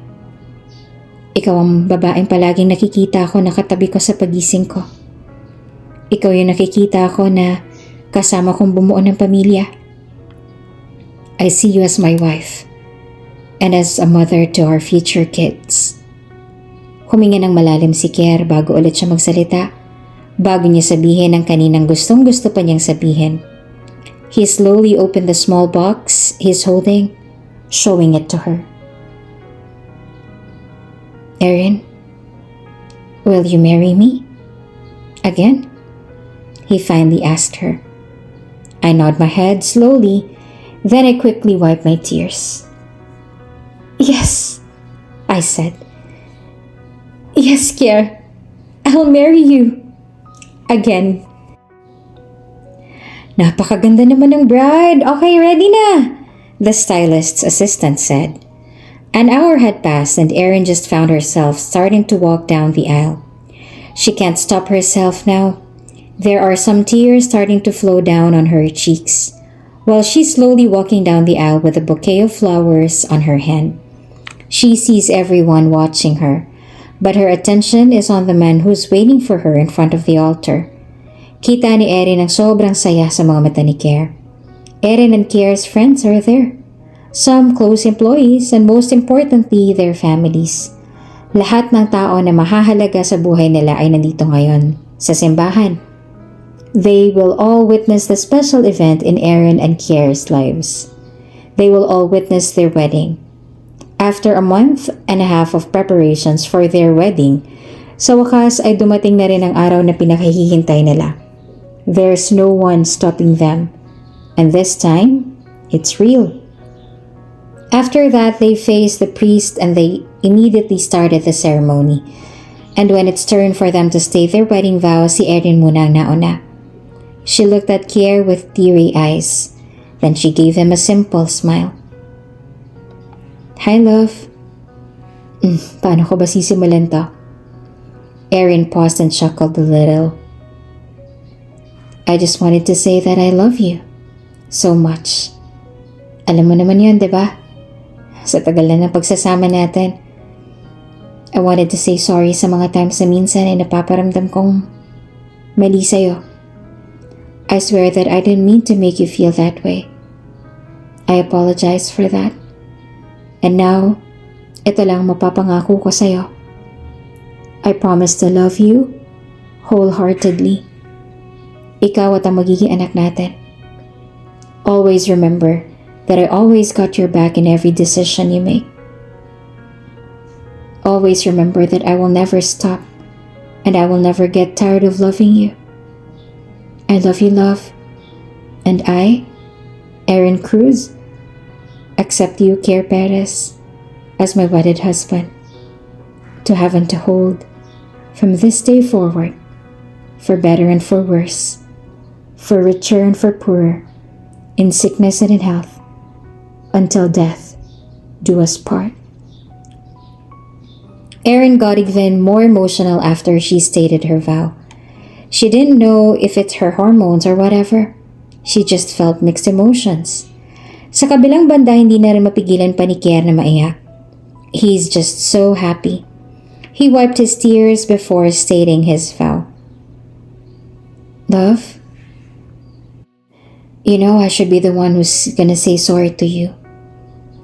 Ikaw ang babaeng palaging nakikita ko na katabi ko sa pagising ko. Ikaw yung nakikita ko na kasama kong bumuo ng pamilya. I see you as my wife and as a mother to our future kids." Huminga ng malalim si Kier bago ulit siya magsalita, bago niya sabihin ang kaninang gustong-gusto pa niyang sabihin. He slowly opened the small box he's holding, showing it to her. "Erin, will you marry me? Again?" he finally asked her. I nod my head slowly, then I quickly wipe my tears. "Yes," I said. "Yes, Kier. I'll marry you. Again." "Napakaganda naman ng bride. Okay, ready na," the stylist's assistant said. An hour had passed and Erin just found herself starting to walk down the aisle. She can't stop herself now. There are some tears starting to flow down on her cheeks, while she's slowly walking down the aisle with a bouquet of flowers on her hand. She sees everyone watching her, but her attention is on the man who's waiting for her in front of the altar. Kita ni Erin ang sobrang saya sa mga mata ni Kier. Erin and Kier's friends are there. Some close employees and most importantly, their families. Lahat ng tao na mahahalaga sa buhay nila ay nandito ngayon sa simbahan. They will all witness the special event in Erin and Kier's lives. They will all witness their wedding, After a month and a half of preparations for their wedding, sa wakas ay dumating na rin ang araw na pinakahihintay nila. There's no one stopping them. And this time, it's real. After that, they faced the priest and they immediately started the ceremony. And when it's turn for them to state their wedding vows, si Erin muna ang nauna. She looked at Kier with teary eyes. Then she gave him a simple smile. Hi, love. Paano ko ba sisimulan to? Erin paused and chuckled a little. I just wanted to say that I love you so much. Alam mo naman yun, di ba? Sa tagal na ng pagsasama natin. I wanted to say sorry sa mga times na minsan ay napaparamdam kong mali sa'yo. I swear that I didn't mean to make you feel that way. I apologize for that. And now, ito lang mapapangako ko sa'yo. I promise to love you wholeheartedly. Ikaw at ang magiging anak natin. Always remember that I always got your back in every decision you make. Always remember that I will never stop and I will never get tired of loving you. I love you, love. And I, Erin Cruz, accept you, Kier Perez, as my wedded husband, to have and to hold, from this day forward, for better and for worse, for richer and for poorer, in sickness and in health, until death do us part. Erin got even more emotional after she stated her vow. She didn't know if it's her hormones or whatever. She just felt mixed emotions. Sa kabilang banda, hindi na rin mapigilan pa ni Kier na maiyak. He's just so happy. He wiped his tears before stating his vow. Love, you know I should be the one who's gonna say sorry to you.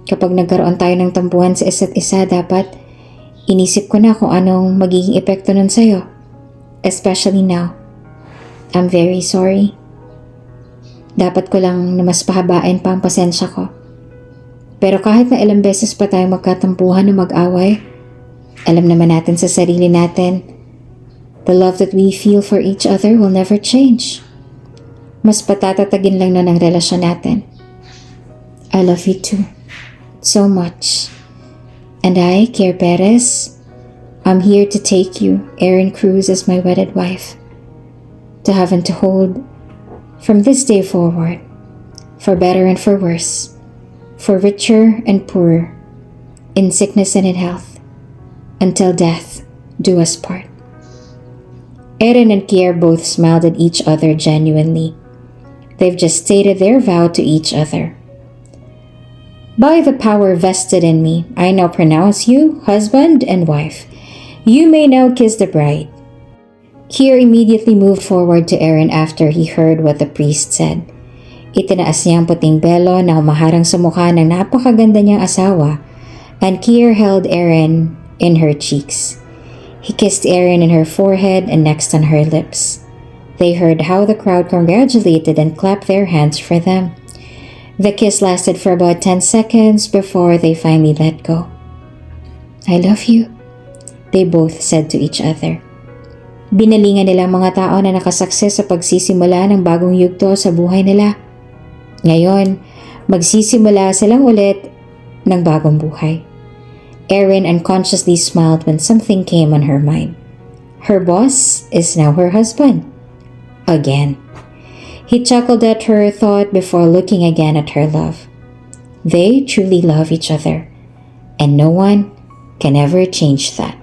Kapag nagkaroon tayo ng tampuhan sa isa't isa, dapat inisip ko na kung anong magiging epekto nun sa'yo. Especially now. I'm very sorry. Dapat ko lang na mas pahabain pa ang pasensya ko. Pero kahit na ilang beses pa tayo magkatampuhan o mag-away, alam naman natin sa sarili natin, the love that we feel for each other will never change. Mas patatatagin lang nun ang relasyon natin. I love you too. So much. And I, Kier Perez, I'm here to take you, Erin Cruz, as my wedded wife. To have and to hold, from this day forward, for better and for worse, for richer and poorer, in sickness and in health, until death do us part. Erin and Kier both smiled at each other genuinely. They've just stated their vow to each other. By the power vested in me, I now pronounce you husband and wife. You may now kiss the bride. Kier immediately moved forward to Erin after he heard what the priest said. Itinaas niya ang puting belo na humaharang sa mukha ng napakaganda niyang asawa, and Kier held Erin in her cheeks. He kissed Erin in her forehead and next on her lips. They heard how the crowd congratulated and clapped their hands for them. The kiss lasted for about 10 seconds before they finally let go. I love you, they both said to each other. Binalingan nila ang mga tao na nakasakses sa pagsisimula ng bagong yugto sa buhay nila. Ngayon, magsisimula silang ulit ng bagong buhay. Erin unconsciously smiled when something came on her mind. Her boss is now her husband. Again. He chuckled at her thought before looking again at her love. They truly love each other, and no one can ever change that.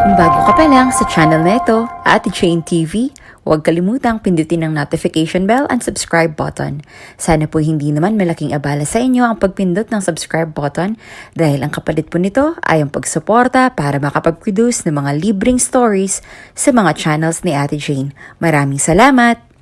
Kung bago ka pa lang sa channel na ito, Ate Jane TV, huwag kalimutang pindutin ang notification bell and subscribe button. Sana po hindi naman malaking abala sa inyo ang pagpindot ng subscribe button dahil ang kapalit po nito ay ang pagsuporta para makapag-produce ng mga libreng stories sa mga channels ni Ate Jane. Maraming salamat!